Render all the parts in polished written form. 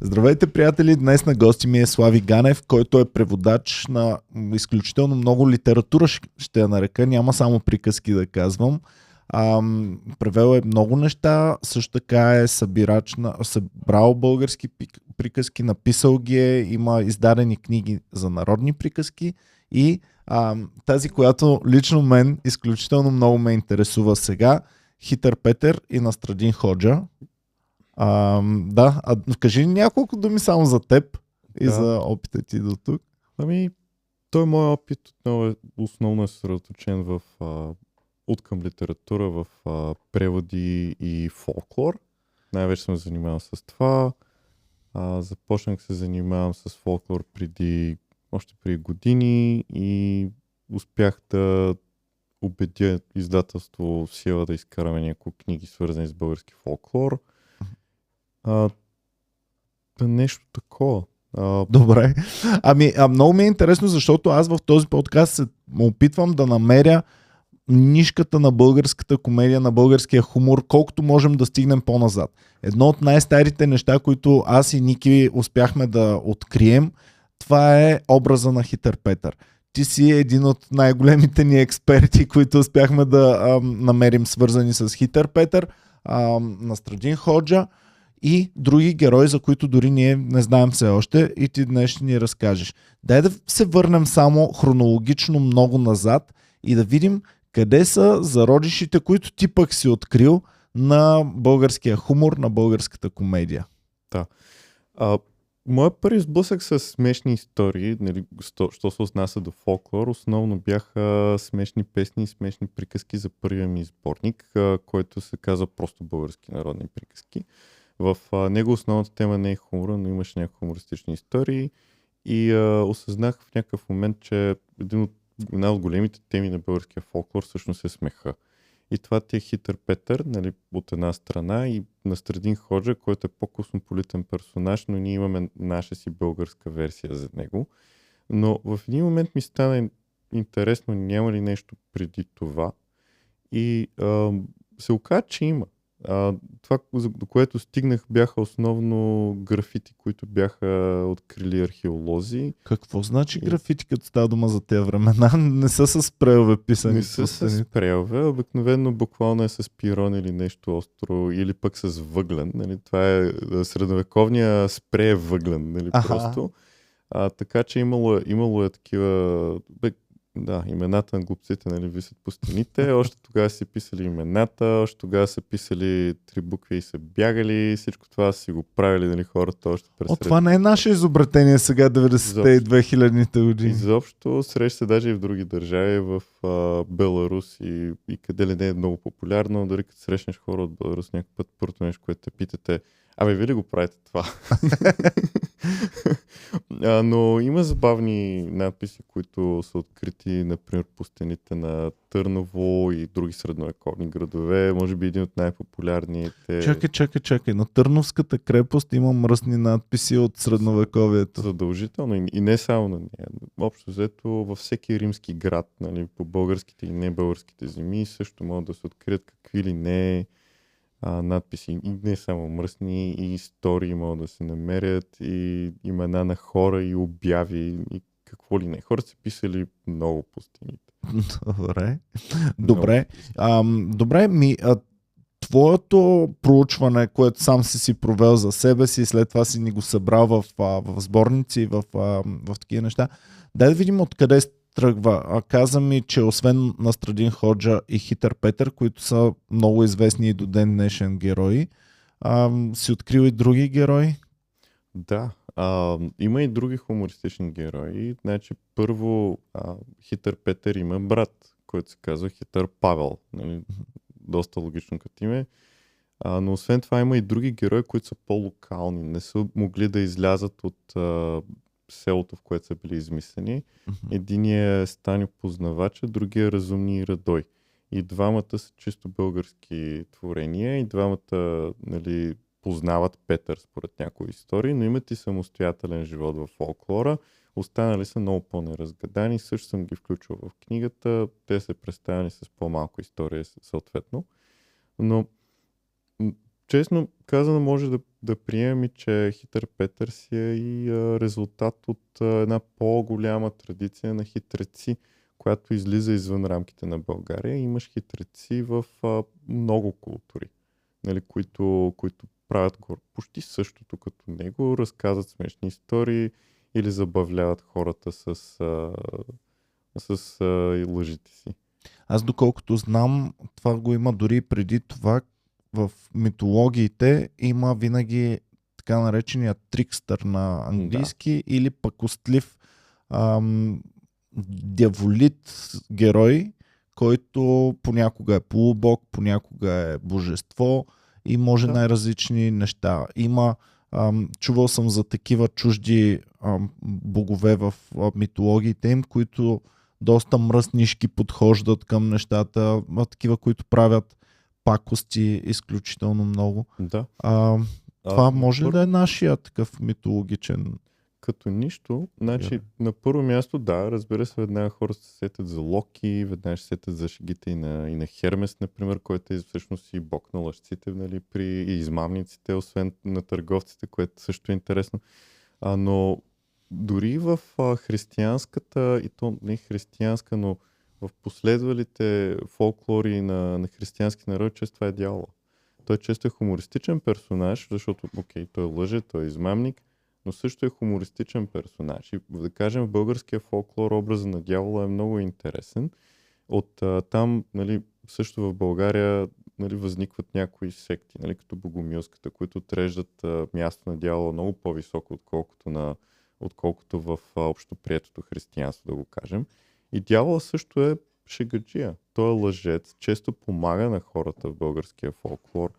Здравейте, приятели! Днес на гости ми е Слави Ганев, който е преводач на изключително много литература, ще я нарека. Няма само приказки да казвам. Превел е много неща, също така е събрал български приказки, написал ги е, има издадени книги за народни приказки и тази, която лично мен изключително много ме интересува сега, Хитър Петър и Настрадин Ходжа. Кажи няколко думи само за теб и за опита ти до тук. Той моят опит отново е основно съсредоточен в откъм литература, в преводи и фолклор. Най-вече съм занимавал с това. Започнах се занимавам с фолклор още преди години и успях да убедя издателство Сила да изкараме няколко книги, свързани с български фолклор. Нещо такова. Добре. Много ми е интересно, защото аз в този подкаст се опитвам да намеря нишката на българската комедия, на българския хумор, колкото можем да стигнем по-назад. Едно от най-старите неща, които аз и Ники успяхме да открием, това е образа на Хитър Петър. Ти си един от най-големите ни експерти, които успяхме да намерим свързани с Хитър Петър, Настрадин Ходжа и други герои, за които дори ние не знаем все още и ти днес ще ни разкажеш. Дай да се върнем само хронологично много назад и да видим къде са зародишите, които ти пък си открил на българския хумор, на българската комедия. Да. Моят първи сблъсък с смешни истории, нали, що се отнася до фолклор, основно бяха смешни песни и смешни приказки за първия ми сборник, който се казва просто български народни приказки. В него основната тема не е хумора, но имаше някакви хумористични истории и осъзнах в някакъв момент, че една от големите теми на българския фолклор всъщност е смеха. И това ти е Хитър Петър, нали, от една страна, и Настрадин Ходжа, който е по-космополитен персонаж, но ние имаме наша си българска версия за него. Но в един момент ми стана интересно, няма ли нещо преди това. И се оказа, че има. Това, до което стигнах, бяха основно графити, които бяха открили археолози. Какво значи графити, като става дума за тези времена? Не са с спрейове писани? Не са с спрейове. Обикновено буквално е с пирон или нещо остро, или пък с въглен. Нали? Това е средновековния спрей въглен. Нали? Просто. Така че имало е такива... имената на глупците, нали, висят по стените. Още тогава са писали имената, още тогава са писали 3 букви и са бягали. Всичко това са си го правили, нали, хората още през... Това не е наше изобретение сега, 90-те и 2000-те години. Изобщо среща се даже и в други държави, в Беларус и къде ли не е много популярно. Дори като срещнеш хора от Беларус някакъв път, първото нещо, което те питате: вие ли го правите това? Но има забавни надписи, които са открити, например, по стените на Търново и други средновековни градове. Може би един от най-популярните... Чакай. На Търновската крепост има мръсни надписи от средновековието. Задължително. И не само на нея. Общо взето във всеки римски град, нали, по българските и небългарските земи, също могат да се открият какви ли не надписи. И не само мръсни, и истории могат да се намерят, и имена на хора, и обяви, и какво ли не. Хората са писали много по стените. Добре, твоето проучване, което сам си провел за себе си, след това си ни го събрал в сборници, в такива неща. Дай да видим откъде тръгва. Каза ми, че освен Настрадин Ходжа и Хитър Петър, които са много известни и до ден днешен герои, си открил и други герои? Да, има и други хумористични герои. Значи, първо, Хитър Петър има брат, който се казва Хитър Павел. Нали? Доста логично като име. Но освен това има и други герои, които са по-локални. Не са могли да излязат от селото, в което са били измислени. Единият е Станю Познавача, другия е Разумни и Радой. И двамата са чисто български творения, и двамата, нали, познават Петър според някои истории, но имат и самостоятелен живот в фолклора. Останали са много по-неразгадани. Също съм ги включил в книгата. Те са представени с по-малко история съответно. Но честно казано, може да да приемем, че Хитър Петър си е и резултат от една по-голяма традиция на хитреци, която излиза извън рамките на България. Имаш хитреци в много култури, нали, които правят почти същото като него, разказват смешни истории или забавляват хората с лъжите си. Аз доколкото знам, това го има дори преди това. В митологиите има винаги така наречения трикстър на английски или пакостлив дяволит герой, който понякога е полубог, понякога е божество и може най-различни неща. Има, чувал съм за такива чужди богове в митологиите им, които доста мръснишки подхождат към нещата, такива, които правят пакости изключително много. Да. Това може ли да е нашия такъв митологичен? Като нищо, значи на първо място, да, разбира се, веднага хора се сетят за Локи, веднага се сетят за шегите и на Хермес, например, който е всъщност и бог на лъжците, нали, и измамниците, освен на търговците, което също е интересно. Но дори в християнската, и то не християнска, но в последвалите фолклори на християнски народ, често това е дявола. Той често е хумористичен персонаж, защото, окей, той лъже, той е измамник, но също е хумористичен персонаж. И да кажем, в българския фолклор образа на дявола е много интересен. От там, нали, също в България, нали, възникват някои секти, нали, като богомилската, които отреждат място на дявола много по-високо, отколкото в общоприетото християнство, да го кажем. И дявола също е шегаджия. Той е лъжец, често помага на хората в българския фолклор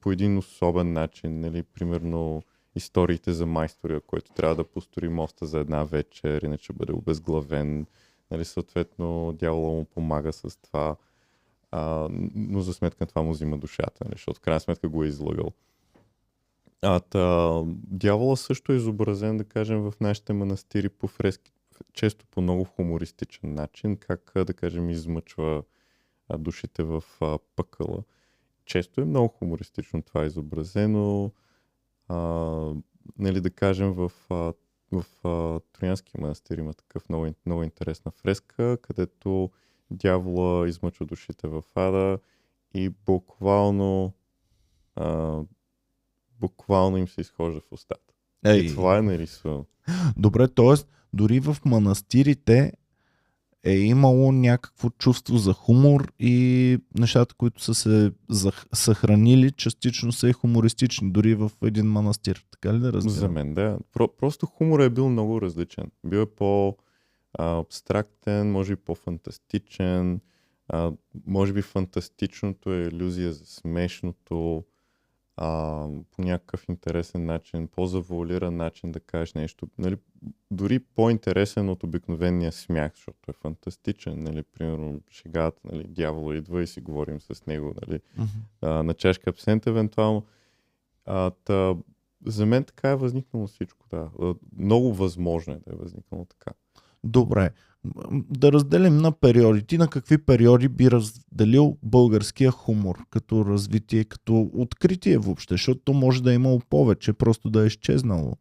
по един особен начин. Нали, примерно историите за майстора, който трябва да построи моста за една вечер, иначе бъде обезглавен. Нали, съответно, дявола му помага с това, но за сметка това му взима душата, нали, защото в крайна сметка го е излъгал. Дявола също е изобразен, да кажем, в нашите манастири по фрески, често по много хумористичен начин, как, да кажем, измъчва душите в пъкъла. Често е много хумористично това изобразено. Нали, да кажем, в Троянския манастир има такъв много интересна фреска, където дявола измъчва душите в ада и буквално им се изхожда в устата. И това е нарисувано. Добре, т.е. дори в манастирите е имало някакво чувство за хумор и нещата, които са се съхранили, частично са и хумористични, дори в един манастир. Така ли да разбирам? За мен, да. Просто хуморът е бил много различен. Бил е по-абстрактен, може би по-фантастичен. Може би фантастичното е илюзия за смешното. По някакъв интересен начин, по-завуалиран начин да кажеш нещо. Нали, дори по-интересен от обикновения смях, защото е фантастичен. Нали, примерно шегата, нали, дявола идва и си говорим с него. Нали, на чашка абсент евентуално. За мен така е възникнало всичко. Да. Много възможно е да е възникнало така. Добре. Да разделим на периоди. Ти на какви периоди би разделил българския хумор като развитие, като откритие въобще? Защото може да е имало повече, просто да е изчезнало.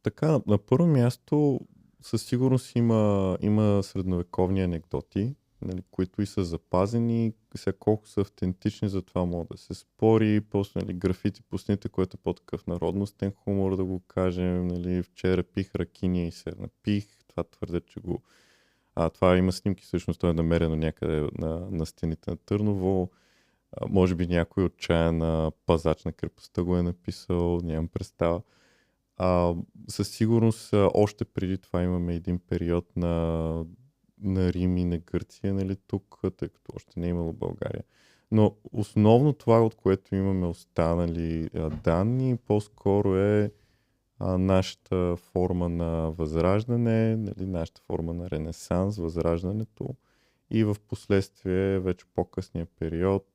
Така, на първо място със сигурност има средновековни анекдоти, нали, които и са запазени. Сега колко са автентични, за това може да се спори. После, нали, графити по стените, което е по-такъв народностен хумор, да го кажем. Нали, вчера пих ракиния и се напих. Това твърдят, че го... това има снимки, всъщност той е намерено някъде на стените на Търново. Може би някой отчаян пазач на крепостта го е написал, нямам представа. Със сигурност още преди това имаме един период на Рим и на Гърция, нали, тук, тъй като още не е имало България. Но основно това, от което имаме останали данни, по-скоро е нашата форма на възраждане, нали, нашата форма на ренесанс, възраждането и в последствие вече по-късния период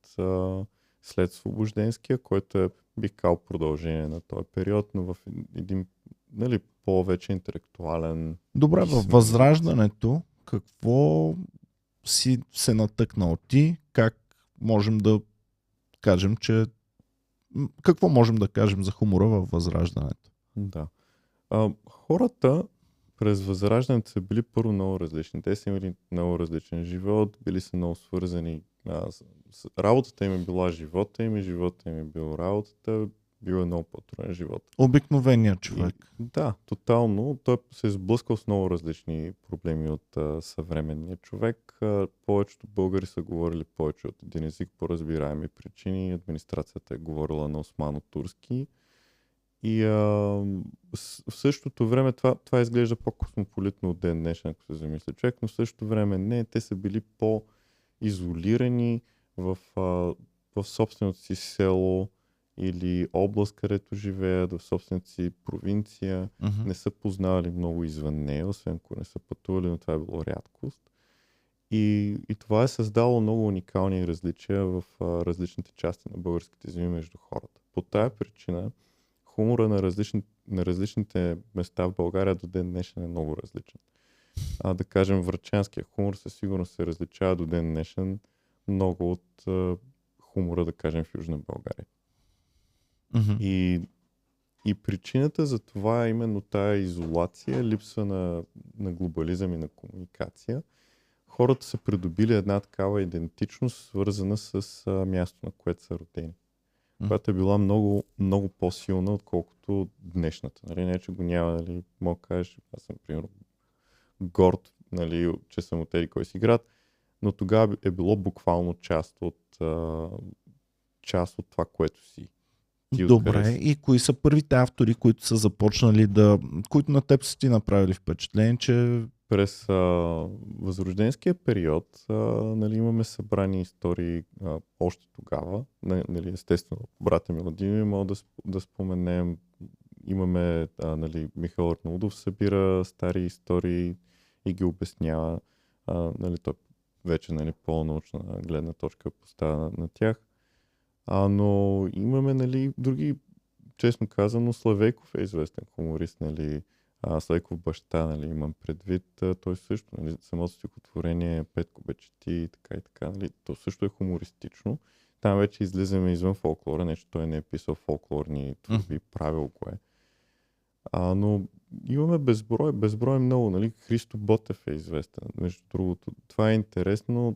след Освобожденския, който е бих казал продължение на този период, но в един, нали, по-вече интелектуален... Добре, във възраждането какво си се натъкнал ти? Как можем да кажем, че Какво можем да кажем за хумора във Възраждането? Да. Хората през Възраждането са били първо много различни. Те са имали много различен живот, били са много свързани. Работата им е била живота им и живота им е бил работата. Бил е много по-труден живот. Обикновеният човек. Да, тотално. Той се е сблъскал с много различни проблеми от съвременния човек. Повечето българи са говорили повече от един език по разбираеми причини. Администрацията е говорила на османо-турски. И в същото време това изглежда по-космополитно от ден днешен, ако се замисля човек, но в същото време не. Те са били по-изолирани в собственото си село или област, където живеят, в собствената си провинция. Не са познавали много извън нея, освен ако не са пътували, но това е било рядкост. И това е създало много уникални различия в различните части на българските земи между хората. По тая причина хумора на различните места в България до ден днешен е много различен. Да кажем, врачанския хумор със сигурност се различава до ден днешен много от хумора, да кажем, в Южна България. И причината за това е именно тая изолация, липса на глобализъм и на комуникация. Хората са придобили една такава идентичност, свързана с място, на което са родени. Която е била много, много по-силна, отколкото днешната. Нали? Не, че го няма, нали, мога да кажеш, аз съм, примерно, горд, нали, че съм от кой си град, но тогава е било буквално част от това, което си. Добре, и кои са първите автори, които са започнали които на теб са ти направили впечатление, че... През възрожденския период нали, имаме събрани истории още тогава. Нали, естествено, брата ми Владимир мога да споменем. Имаме нали, Михаил Арнаудов събира стари истории и ги обяснява. Нали, той вече нали, по-научна гледна точка поставя на тях. Но имаме нали, други, честно казано, Славейков е известен хуморист, нали, Славейков баща, нали, имам предвид, той също, нали, самото стихотворение Петко бе чети и така, нали, то също е хумористично. Там вече излизаме извън фолклора, нещо той не е писал фолклорни творби, правил го е. Но имаме безброй много, нали, Христо Ботев е известен, между другото. Това е интересно,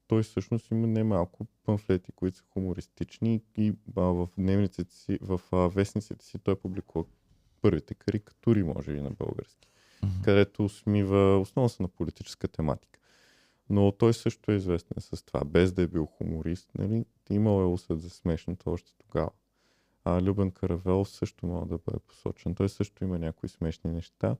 той всъщност има немалко памфлети, които са хумористични и в дневниците си, в вестниците си той публикува първите карикатури, може и на български, където смива, основно са на политическа тематика. Но той също е известен с това, без да е бил хуморист, нали, имал е усет за смешното още тогава. Любен Каравелов също може да бъде посочен. Той също има някои смешни неща.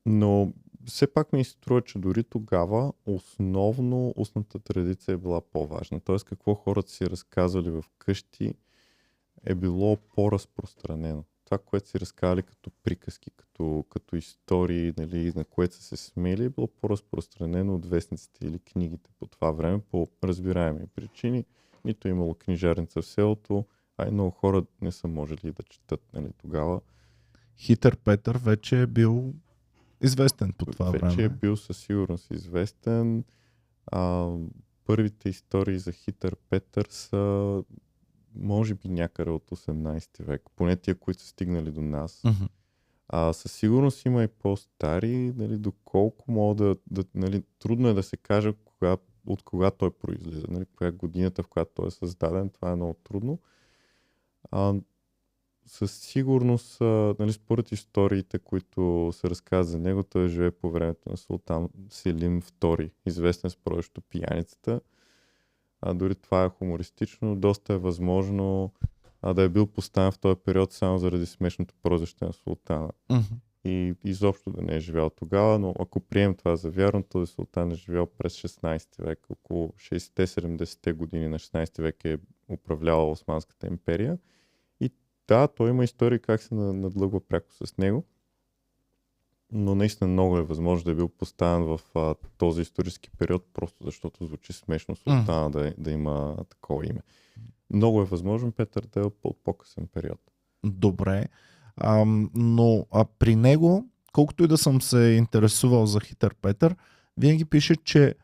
Но все пак ми се струва, че дори тогава основно устната традиция е била по-важна. Тоест какво хората си разказвали в къщи е било по-разпространено. Това, което си разказали като приказки, като истории, нали, на което са се смели, е било по-разпространено от вестниците или книгите по това време, по разбираеми причини. Нито е имало книжарница в селото, а и много хора не са можели да четат, нали, тогава. Хитър Петър вече е бил известен по това време. Вече е бил със сигурност известен. Първите истории за Хитър Петър са може би някъде от 18 век. Поне тия, които са стигнали до нас. Със сигурност има и по-стари, нали, доколко мога нали, трудно е да се каже от кога той произлиза. Нали, коя е годината, в която той е създаден, това е много трудно. Със сигурност, нали, според историите, които се разказват за него, той живее по времето на султан Селим II, известен с прозвището Пияницата. Дори това е хумористично. Доста е възможно да е бил поставен в този период само заради смешното прозвище на султана. И изобщо да не е живял тогава, но ако приемем това за вярно, този султан е живял през 16 век, около 60-70-те години на 16 век е управлявал Османската империя. И да, той има истории как се надлъгва пряко с него, но наистина много е възможно да е бил поставен в този исторически период, просто защото звучи смешно султана да има такова име. Много е възможно Петър да е от по-късен период. Добре, но при него, колкото и да съм се интересувал за Хитър Петър, винаги пише, че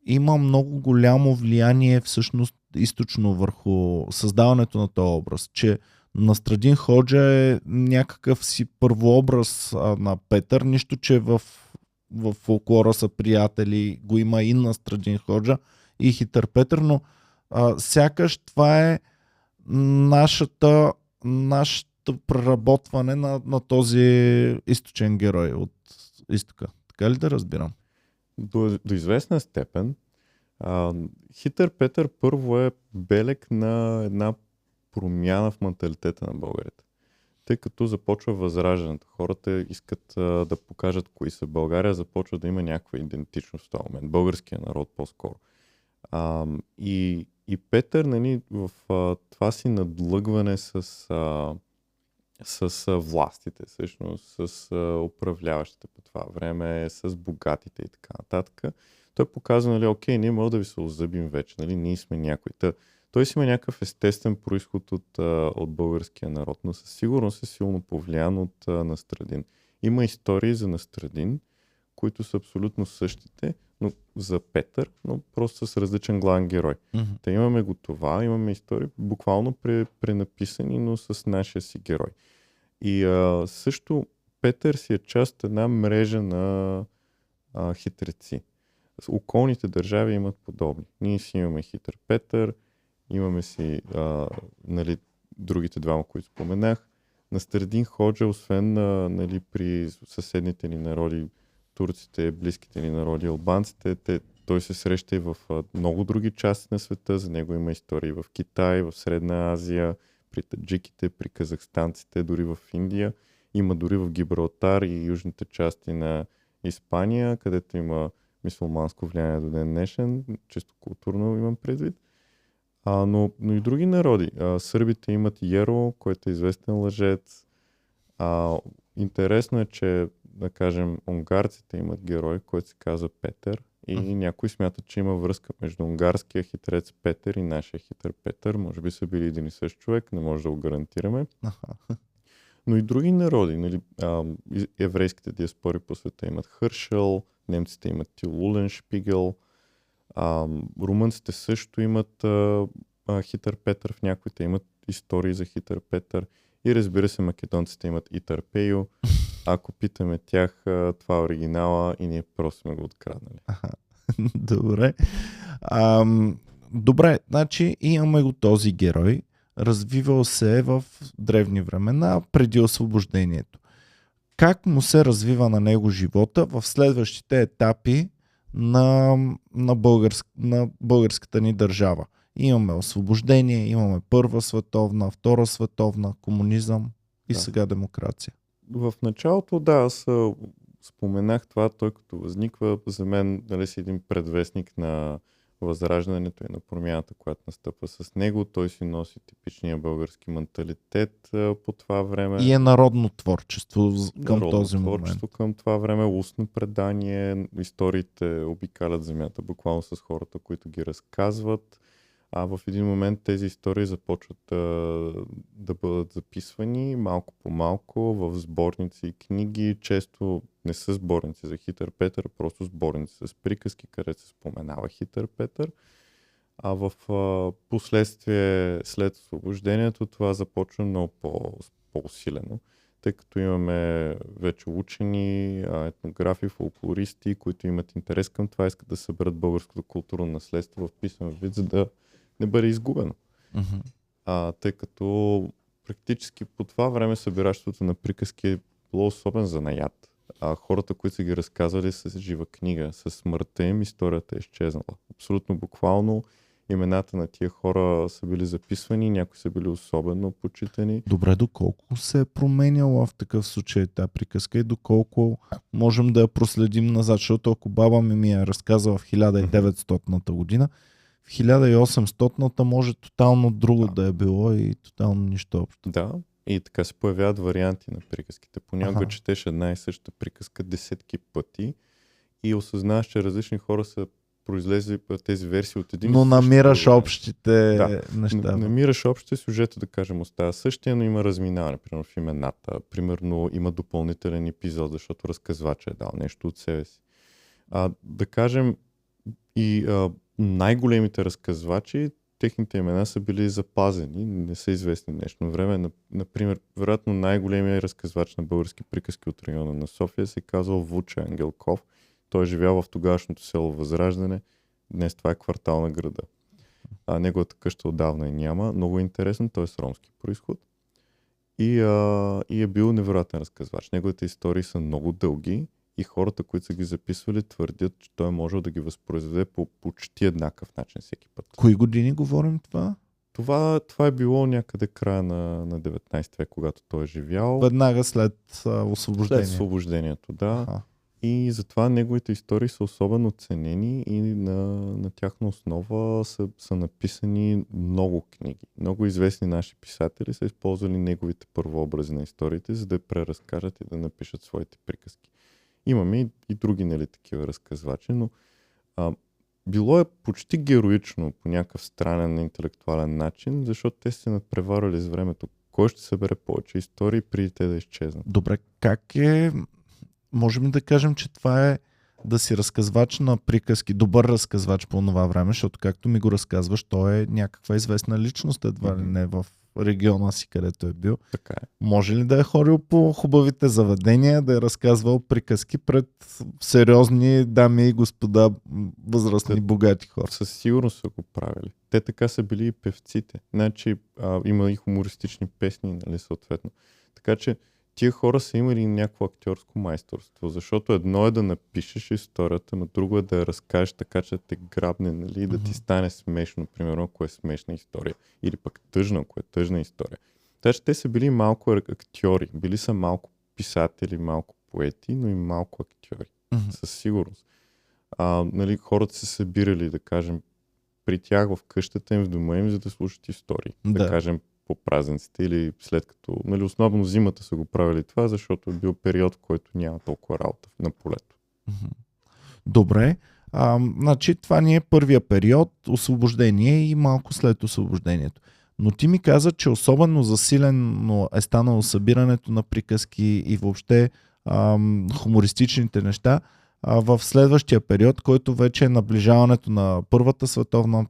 има много голямо влияние всъщност източно върху създаването на този образ, че Настрадин Ходжа е някакъв си първообраз на Петър, нищо, че в фолклора са приятели, го има и Настрадин Ходжа и Хитър Петър, но сякаш това е нашето преработване на този източен герой от изтока. Така ли да разбирам? До известна степен. Хитър Петър първо е белег на една промяна в менталитета на българите. Тъй като започва възраждането. Хората искат да покажат кои са. България започва да има някаква идентичност в този момент. Българския народ по-скоро. И Петър, нали, в това си надлъгване с властите, всъщност, с управляващите по това време, с богатите и така нататък. Той показва, нали, окей, ние може да ви се озъбим вече, нали, ние сме някой. Той си има някакъв естествен произход от българския народ, но със сигурност е силно повлиян от Настрадин. Има истории за Настрадин, които са абсолютно същите, но за Петър, но просто с различен главен герой. Та имаме го това, имаме истории буквално пренаписани, но с нашия си герой. И също Петър си е част от една мрежа на хитреци. Околните държави имат подобни. Ние си имаме Хитър Петър, имаме си нали, другите двама, които споменах. Настрадин Ходжа, освен нали, при съседните ни народи, турците, близките ни народи, албанците, той се среща и в много други части на света. За него има истории в Китай, в Средна Азия, при таджиките, при казахстанците, дори в Индия. Има дори в Гибралтар и южните части на Испания, където има мюсюлманско влияние до ден днешен, чисто културно имам предвид. Но и други народи. Сърбите имат Еро, който е известен лъжец. Интересно е, че да кажем, унгарците имат герой, който се казва Петър и някои смятат, че има връзка между унгарския хитрец Петър и нашия Хитър Петър. Може би са били един и същ човек, не може да го гарантираме. Но и други народи, нали, еврейските диаспори по света имат Хършел, немците имат Тил Уленшпигел, румънците също имат Хитър Петър, в някоите имат истории за Хитър Петър и разбира се македонците имат Итър Пейо. Ако питаме тях, това е оригинала и ние просто сме го откраднали. Добре. Добре, значи имаме го този герой, развивал се в древни времена, преди освобождението. Как му се развива на него живота в следващите етапи на българската ни държава? Имаме освобождение, имаме Първа световна, Втора световна, комунизъм и сега демокрация. В началото, да, аз споменах това, той като възниква, за мен нали, си един предвестник на възраждането и на промяната, която настъпва с него. Той си носи типичния български менталитет по това време. И е народно творчество към този момент. Творчество към това време, устно предание, историите обикалят земята буквално с хората, които ги разказват. В един момент тези истории започват да бъдат записвани малко по малко в сборници и книги. Често не са сборници за Хитър Петър, просто сборници с приказки, където се споменава Хитър Петър. В последствие, след освобождението, това започва много по-усилено, тъй като имаме вече учени, етнографи, фолклористи, които имат интерес към това, искат да съберат българското културно наследство в писмен вид, за да не бъде изгубено. Тъй като практически по това време събиращото на приказки е било особен занаят. Хората, които са ги разказвали с жива книга, с смъртта им, историята е изчезнала. Абсолютно буквално имената на тия хора са били записвани, някои са били особено почитани. Добре, доколко се е променяла в такъв случай тази приказка и доколко можем да я проследим назад, защото ако баба ми я разказва в 1900-та година, в 1800-та може тотално друго да е било и тотално нищо общо. Да, и така се появяват варианти на приказките. Понякога четеш една и съща приказка десетки пъти и осъзнаваш, че различни хора са произлезли тези версии от един. Но намираш общите неща. Намираш общите, сюжета, да кажем, остава същия, но има разминаване, примерно в имената. Примерно има допълнителен епизод, защото разказвача е дал нещо от себе си. Да кажем, и най-големите разказвачи, техните имена са били запазени, не са известни в днешно време. Например, вероятно най-големият разказвач на български приказки от района на София се казва Вуче Ангелков. Той е живял в тогавашното село Възраждане. Днес това е квартал на града. Неговата къща отдавна и няма. Много е интересно, той е с ромски произход. И е бил невероятен разказвач. Неговите истории са много дълги и хората, които са ги записвали, твърдят, че той е можел да ги възпроизведе по почти еднакъв начин всеки път. Кои години говорим това? Това е било някъде края на 19 век, когато той е живял. Веднага след освобождението. След освобождението, да. Аха. И затова неговите истории са особено ценени и на тяхна основа са написани много книги. Много известни наши писатели са използвали неговите първообрази на историите, за да преразкажат и да напишат своите приказки. Имаме и други, нали, такива разказвачи, но било е почти героично по някакъв странен интелектуален начин, защото те се надпреварвали с времето. Кой ще събере повече истории преди те да изчезнат? Добре, как е... Можем ли да кажем, че това е да си разказвач на приказки, добър разказвач по това време, защото както ми го разказваш, той е някаква известна личност, едва ли не в региона си, където е бил. Така е. Може ли да е ходил по хубавите заведения, да е разказвал приказки пред сериозни дами и господа, възрастни, богати хора? Със сигурност са го правили. Те така са били и певците. Значи има и хумористични песни, нали, съответно. Така че тия хора са имали някакво актьорско майсторство, защото едно е да напишеш историята, но друго е да я разкажеш така, че да те грабне, нали, да ти стане смешно, примерно, ако е смешна история. Или пък тъжна, ако е тъжна история. Така че те са били малко актьори, били са малко писатели, малко поети, но и малко актьори. Със сигурност. Нали, хората се събирали, да кажем, при тях в къщата им, в дома им, за да слушат истории. Да кажем, по празниците или след като, нали, основно зимата са го правили това, защото е бил период, в който няма толкова работа на полето. Добре. Значи това ни е първия период, освобождение и малко след освобождението. Но ти ми каза, че особено засилено е станало събирането на приказки и въобще хумористичните неща в следващия период, който вече е наближаването на Първата световна,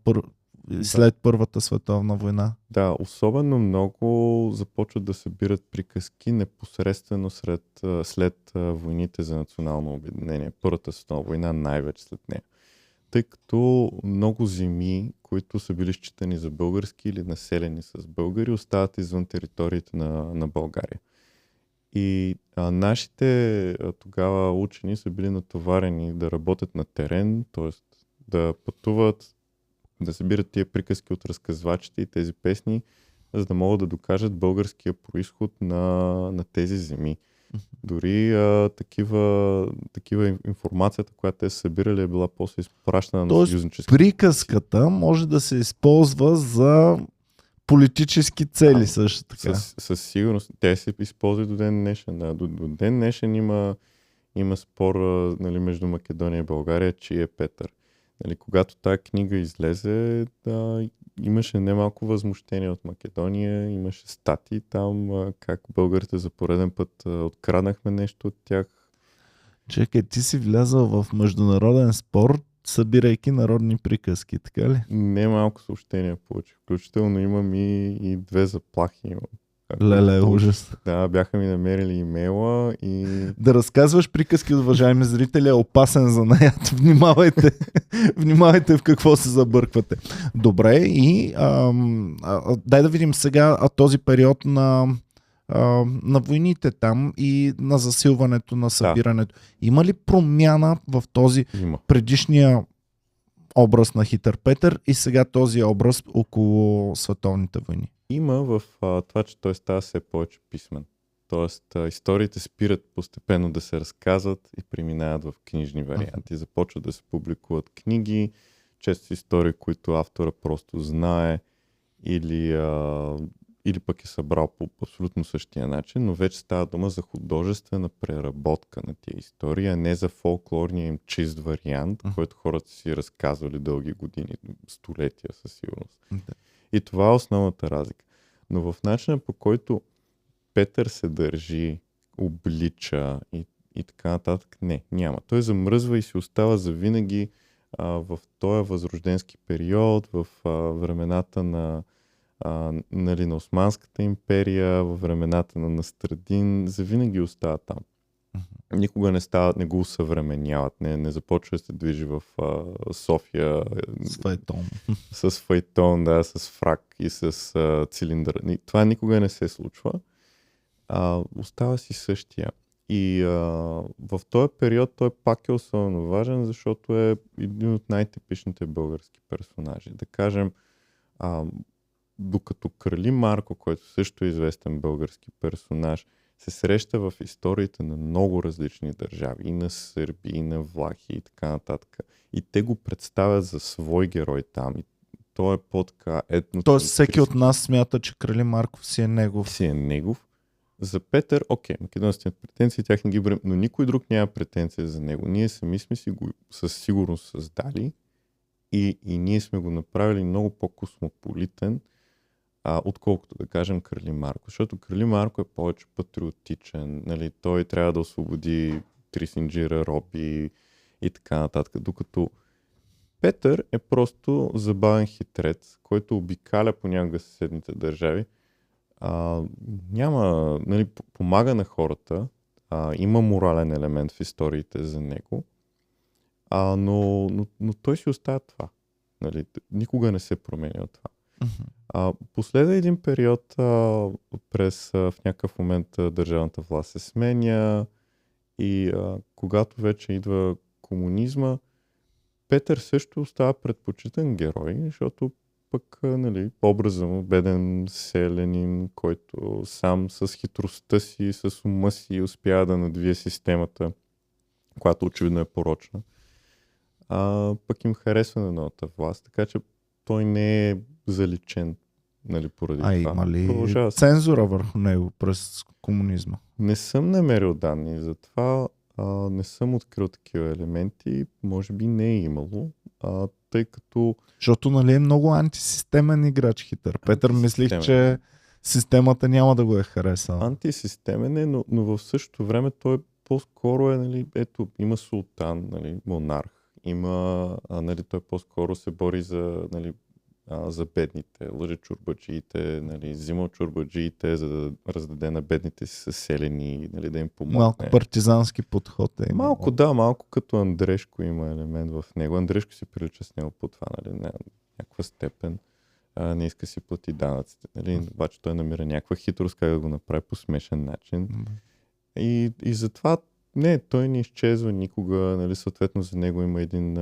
след Първата световна война. Да, особено много започват да събират приказки непосредствено след войните за национално обединение. Първата световна война най-вече след нея. Тъй като много земи, които са били считани за български или населени с българи, остават извън териториите на България. И нашите тогава учени са били натоварени да работят на терен, т.е. да пътуват, да събират тия приказки от разказвачите и тези песни, за да могат да докажат българския произход на тези земи. Дори такива информацията, която те са събирали, е била после изпращана на съюзнически. Приказката може да се използва за политически цели също така. Със сигурност. Те се използват до ден днешен. Да. До ден днешен има спор, нали, между Македония и България, чий е Петър. Нали, когато тая книга излезе, имаше немалко възмущение от Македония, имаше статии там, как българите за пореден път откраднахме нещо от тях. Чекай, ти си влязал в международен спор, събирайки народни приказки, така ли? Немалко съобщения получих. Включително имам и 2 заплахи. Леле, ужас. Да, бяха ми намерили имейла и... Да разказваш приказки, уважаеми зрители, е опасен занаят. Внимавайте. Внимавайте в какво се забърквате. Добре, и дай да видим сега този период на войните там и на засилването на събирането. Да. Има ли промяна в този предишния образ на Хитър Петър и сега този образ около световните войни? Има в това, че той става все повече писмен. Тоест, историите спират постепенно да се разказват и преминават в книжни варианти. Започват да се публикуват книги, често истории, които автора просто знае или пък е събрал по абсолютно същия начин, но вече става дума за художествена преработка на тия истории, а не за фолклорния им чист вариант, който хората си разказвали дълги години, столетия със сигурност. И това е основната разлика. Но в начина, по който Петър се държи, облича и така нататък, няма. Той замръзва и си остава завинаги в този възрожденски период, в времената нали, на Османската империя, в времената на Настрадин, завинаги остава там. Никога не го усъвременяват, не започва да се движи в София С файтон. с файтон, да, с фрак и с цилиндър. Това никога не се случва. Остава си същия. И в този период той пак е особено важен, защото е един от най-типичните български персонажи. Да кажем, докато Крали Марко, който също е известен български персонаж, се среща в историите на много различни държави, и на сърби, и на влахи и така нататък. И те го представят за свой герой там. И той е по-така етно. Тоест всеки от нас смята, че Крали Марков си е негов. Си е негов. За Петър, окей, македонците имат претенции, тях не ги бърим, но никой друг няма претенция за него. Ние сами сме си го със сигурност създали и ние сме го направили много по-космополитен, отколкото да кажем Крали Марко. Защото Крали Марко е повече патриотичен, нали? Той трябва да освободи Трисинджира, Роби и така нататък. Докато Петър е просто забавен хитрец, който обикаля понякога съседните държави. Нали, помага на хората, има морален елемент в историите за него, но той си оставя това. Нали, никога не се променя от това. Последва един период, в някакъв момент държавната власт се сменя и когато вече идва комунизма, Петър също остава предпочитан герой, защото пък, нали, образа му, беден селянин, който сам с хитростта си, с ума си успява да надвие системата, която очевидно е порочна. Пък им харесва на новата власт, така че той не е заличен, нали, поради това. Има ли цензура върху него през комунизма? Не съм намерил данни за това, не съм открил такива елементи, може би не е имало, тъй като... Защото, нали, е много антисистемен играч хитър. Петър мислих, че системата няма да го е харесала. Антисистемен е, но в същото време той по-скоро е, нали, ето, има султан, нали, монарх, има, нали, той по-скоро се бори за, нали, за бедните, лъже чорбаджиите, нали, взима чорбаджиите, за да раздаде на бедните си съселени, нали, да им помогне. Малко партизански подход е. Малко като Андрешко има елемент в него. Андрешко си прилича с него по това, нали, някаква степен. Не иска си плати данъците, нали, обаче той намира някаква хитрост как да го направи по смешен начин. И затова той не изчезва никога, нали, съответно за него има един...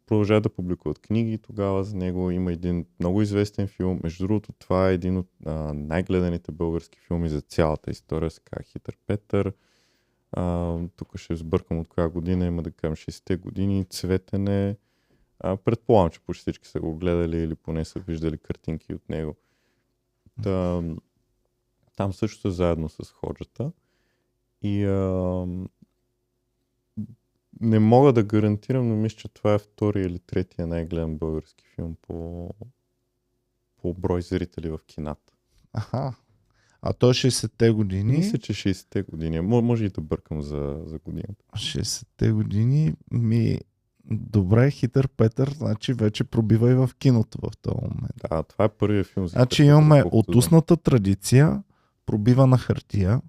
Продължава да публикуват книги тогава за него, има един много известен филм. Между другото, това е един от най-гледаните български филми за цялата история, се казва Хитър Петър. Тук ще сбъркам от коя година, има да кажем 60-те години, Цветене. Предполагам, че почти всички са го гледали или поне са виждали картинки от него. Там също са заедно с Ходжата. И не мога да гарантирам, но мисля, че това е втория или третия най-гледан български филм по брой зрители в кината. Аха. А то 60-те години? Мисля, че 60-те години. Може и да бъркам за годината. 60-те години добре, Хитър Петър, значи вече пробива и в киното в този момент. Да, това е първият филм. Значи имаме отусната традиция, пробива на хартия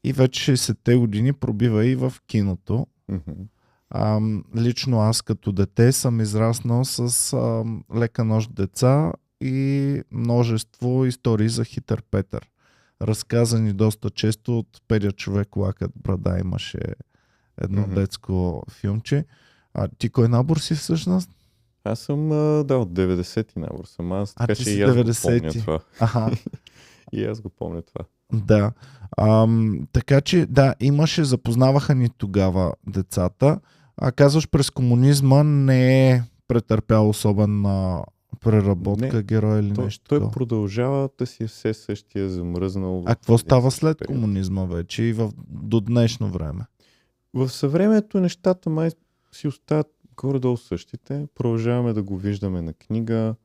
и вече 60-те години пробива и в киното. Лично аз като дете съм израснал с Лека нощ деца и множество истории за Хитър Петър. Разказани доста често от Педя човек лакът брада, имаше едно детско филмче. Ти кой набор си всъщност? Аз съм, от 90-ти набор съм. Аз, така че и аз го помня това. И аз го помня това. Да. Така че, да, запознаваха ни тогава децата. Казваш, през комунизма не е претърпял особена преработка, герой или нещо. Той продължава да си все същия замръзнал. Какво става след комунизма вече и до днешно време? В съвремето нещата май си остават горе-долу същите. Продължаваме да го виждаме на книга.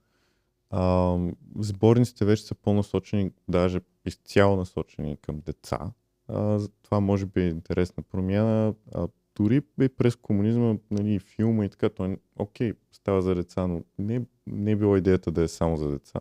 Сборниците вече са по-насочени, даже изцяло насочени към деца. Това може би е интересна промяна. дори и през комунизма, нали, филма и така, то окей, става за деца, но не е била идеята да е само за деца.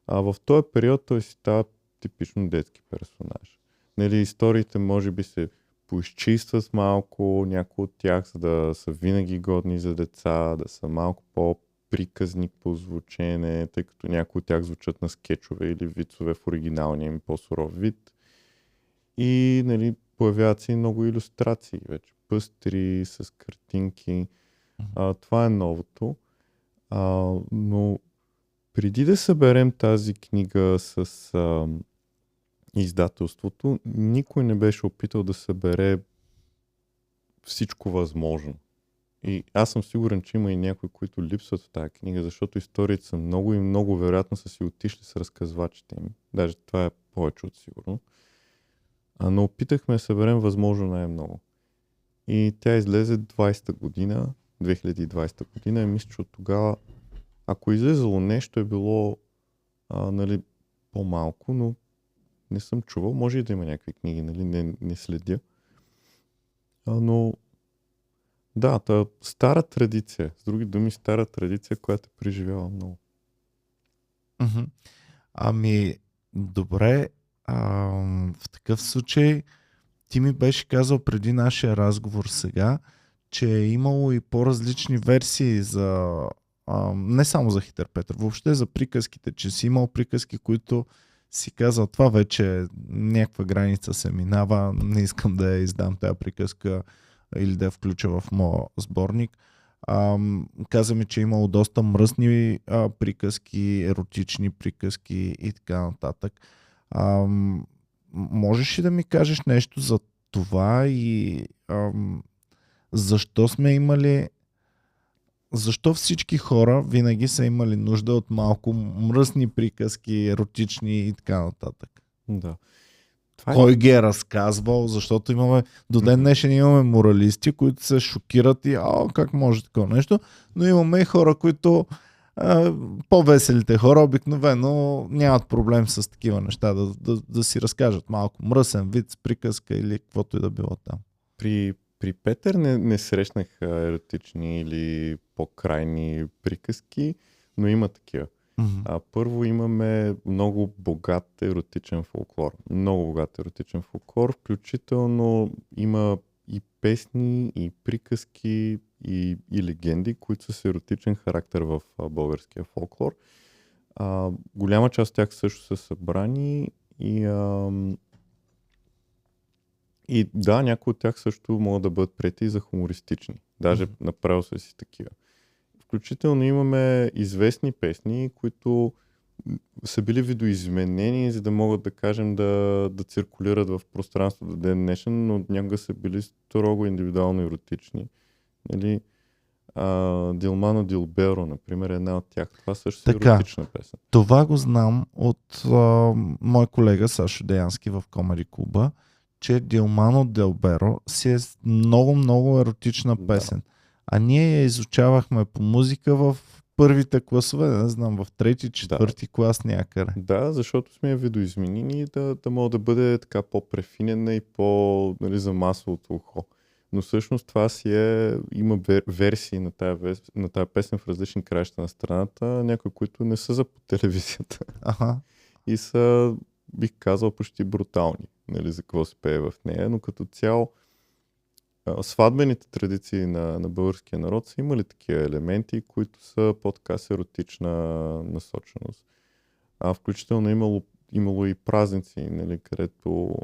А в този период той си става типично детски персонаж. Нали, историите може би се поизчистват малко, някои от тях, за да са винаги годни за деца, да са малко по-приказни по звучене, тъй като някои от тях звучат на скетчове или вицове в оригиналния им по-суров вид. И, нали, появяват се и много илюстрации вече, пъстри, с картинки. Това е новото. Но преди да съберем тази книга с издателството, никой не беше опитал да събере всичко възможно. И аз съм сигурен, че има и някои, които липсват в тази книга, защото историите са много и много вероятно са си отишли с разказвачите им. Даже това е повече от сигурно. Но опитахме да съберем възможно най-много. И тя излезе 2020 година и мисля, че от тогава, ако излезало нещо, е било нали, по-малко, но не съм чувал. Може и да има някакви книги, нали, не следя. Но да, стара традиция. С други думи, стара традиция, която е преживяла много. Ами, добре. В такъв случай ти ми беше казал преди нашия разговор сега, че е имало и по-различни версии за не само за Хитър Петър, въобще за приказките, че си имал приказки, които си казал, това вече някаква граница се минава, не искам да я издам тази приказка или да я включа в моя сборник. Каза ми, че е имало доста мръсни приказки, еротични приказки и така нататък. Можеш ли да ми кажеш нещо за това и защо сме имали, защо всички хора винаги са имали нужда от малко мръсни приказки, еротични и така нататък? Да. Кой ги е разказвал, защото имаме, до ден днешен имаме моралисти, които се шокират и как може такова нещо, но имаме и хора, които по-веселите хора обикновено нямат проблем с такива неща, да си разкажат малко мръсен вид, приказка или каквото и да било там. При Петър не срещнах еротични или по-крайни приказки, но има такива. Първо имаме много богат еротичен фолклор. Много богат еротичен фолклор, включително има и песни, и приказки, и легенди, които са с еротичен характер в българския фолклор. Голяма част от тях също са събрани и да, някои от тях също могат да бъдат прети за хумористични. Даже направил са си такива. Включително имаме известни песни, които са били видоизменени, за да могат да кажем да циркулират в пространството до ден днешен, но някога са били строго индивидуално еротични. Нали? Дилмано Дилберо, например, е една от тях. Това също е еротична песен. Това го знам от мой колега Сашо Деянски в Комеди клуба, че Дилмано Дилберо си е много еротична песен. Да. А ние я изучавахме по музика в първите класове, не знам, в трети, четвърти клас някъде. Да, защото сме я видоизменени да може да бъде така по-префинена и нали, за масовото ухо. Но всъщност това има версии на тая песен в различни краища на страната, някои, които не са за по телевизията. И са, бих казал, почти брутални, нали, за какво се пее в нея, но като цяло сватбените традиции на българския народ са имали такива елементи, които са по-така с еротична насоченост. Включително имало и празници, нали, където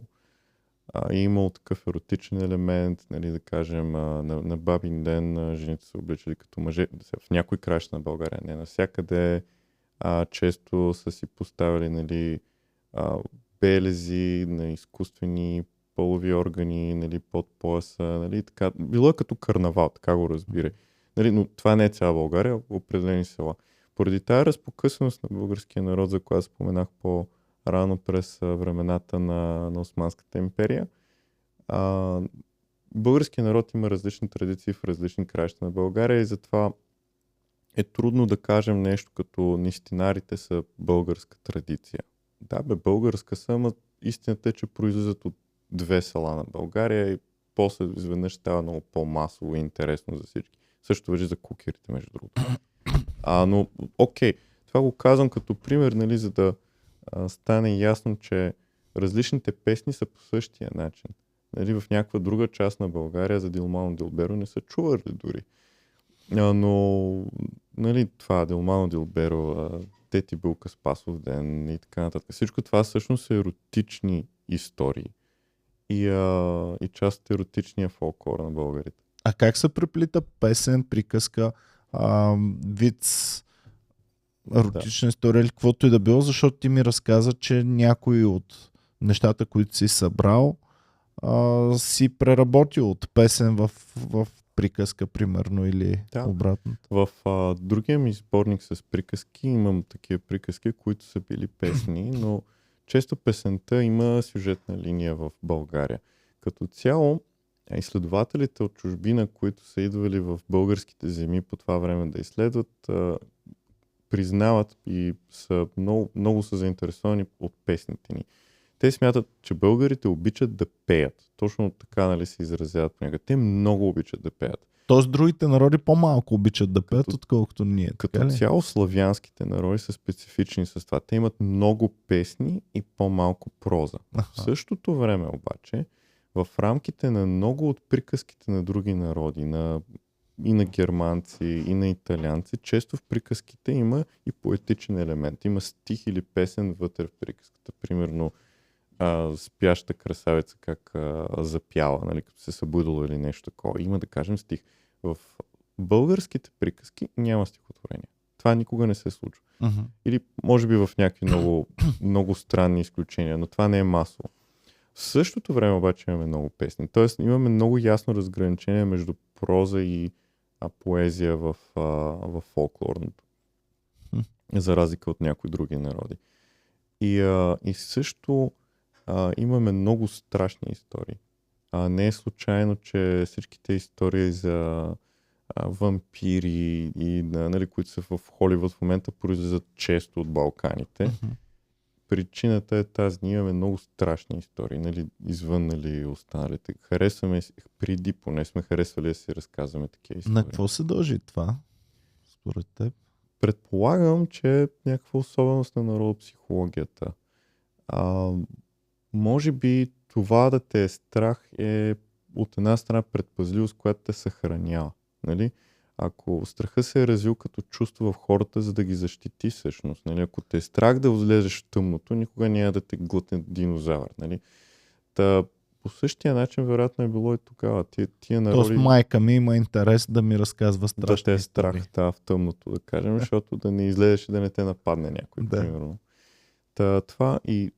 е имало такъв еротичен елемент, нали, да кажем, на Бабин ден жените са обличали като мъже. В някои краища на България, не навсякъде, често са си поставили, нали, белези на изкуствени полови органи, нали, под пояса, нали, така. Било е като карнавал, така го разбирай. Нали, но това не е цяла България, определени села. Поради тази разпокъсаност на българския народ, за която споменах по-рано през времената на Османската империя, българския народ има различни традиции в различни краища на България и затова е трудно да кажем нещо като нистинарите са българска традиция. Да, българска са, ама истината е, че произлизат от две села на България и после изведнъж става много по-масово и интересно за всички. Също важи за кукерите, между другото. Но, окей, това го казвам като пример, нали, за да стане ясно, че различните песни са по същия начин. Нали, в някаква друга част на България за Дилмано Дилберо не са чували дори. Но, нали, това Дилмано Дилберо, Тети Бълка Спасов ден и така нататък. Всичко това всъщност са еротични истории и част от еротичния фолклор на българите. А как се преплита песен, приказка, виц, еротична история или каквото и да било, защото ти ми разказа, че някои от нещата, които си събрал, си преработил от песен в приказка, примерно, или обратно. В другия ми сборник с приказки имам такива приказки, които са били песни, но често песента има сюжетна линия в България. Като цяло, изследователите от чужбина, които са идвали в българските земи по това време да изследват, признават и са много са заинтересовани от песните ни. Те смятат, че българите обичат да пеят. Точно така, нали, се изразяват понякога. Те много обичат да пеят. Тоест другите народи по-малко обичат да пеят, отколкото ние. Като цяло славянските народи са специфични с това. Те имат много песни и по-малко проза. В същото време обаче, в рамките на много от приказките на други народи, и на германци, и на италианци, често в приказките има и поетичен елемент. Има стих или песен вътре в приказката. Примерно спяща красавица как запяла, нали, като се събудила или нещо такова. Има, да кажем, стих. В българските приказки няма стихотворение. Това никога не се случва. Или може би в някакви много, много странни изключения, но това не е масово. В същото време обаче имаме много песни. Тоест имаме много ясно разграничение между проза и поезия в фолклорното. За разлика от някои други народи. И също имаме много страшни истории. Не е случайно, че всичките истории за вампири и нали, които са в Холивуд в момента произлизат често от Балканите. Причината е тази. Ние имаме много страшни истории, нали, извън, нали, останалите. Харесваме, преди поне сме харесвали да си разказваме такива истории. На какво се дължи това, според теб? Предполагам, че е някаква особеност на народопсихологията. Може би това да те е страх е от една страна предпазливост, която те съхранява. Нали? Ако страха се е развил като чувство в хората, за да ги защити всъщност. Нали? Ако те е страх да влезеш в тъмното, никога няма да те глътне динозавър. Нали? По същия начин вероятно е било и тогава. Тия народи... Тоест майка ми има интерес да ми разказва страшни да те е страх в тъмното, да кажем, защото да не излезеш и да не те нападне някой, примерно. Това и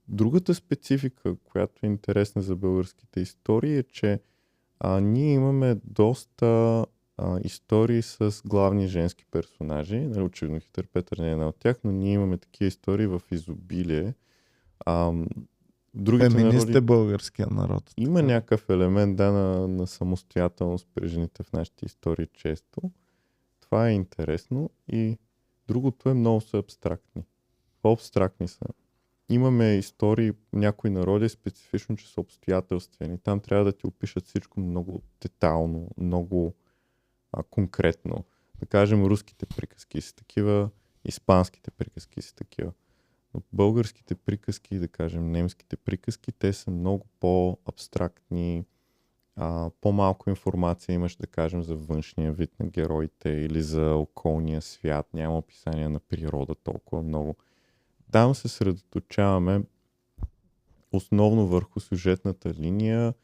другата специфика, която е интересна за българските истории, е, че ние имаме доста истории с главни женски персонажи. Нали, очевидно Хитър Петър не е една от тях, но ние имаме такива истории в изобилие. Феминист е българския народ. Има някакъв елемент на самостоятелност при жените в нашите истории често. Това е интересно и другото е много са абстрактни. По-абстрактни са. Имаме истории, някои народи специфично, че са обстоятелствени. Там трябва да ти опишат всичко много детайлно, много конкретно. Да кажем, руските приказки са такива, испанските приказки са такива. Но българските приказки, да кажем, немските приказки, те са много по-абстрактни, по-малко информация имаш, да кажем, за външния вид на героите или за околния свят. Няма описание на природа толкова много. Там се средоточаваме основно върху сюжетната линия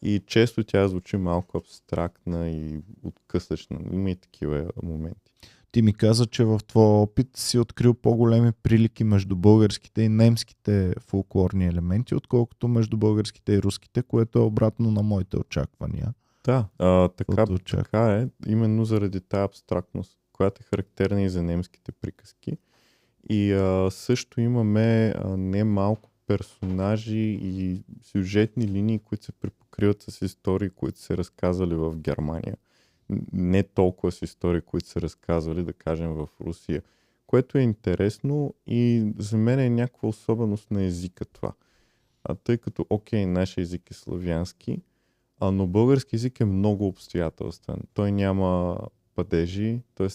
и често тя звучи малко абстрактна и откъслечна. Има и такива моменти. Ти ми каза, че в твоя опит си открил по-големи прилики между българските и немските фолклорни елементи, отколкото между българските и руските, което е обратно на моите очаквания. Да, така е. Именно заради тази абстрактност, която е характерна и за немските приказки. И също имаме немалко персонажи и сюжетни линии, които се припокриват с истории, които се разказвали в Германия. Не толкова с истории, които се разказвали, да кажем, в Русия. Което е интересно и за мен е някаква особеност на езика това. Тъй като, нашия език е славянски, но български език е много обстоятелствен. Той няма падежи, т.е.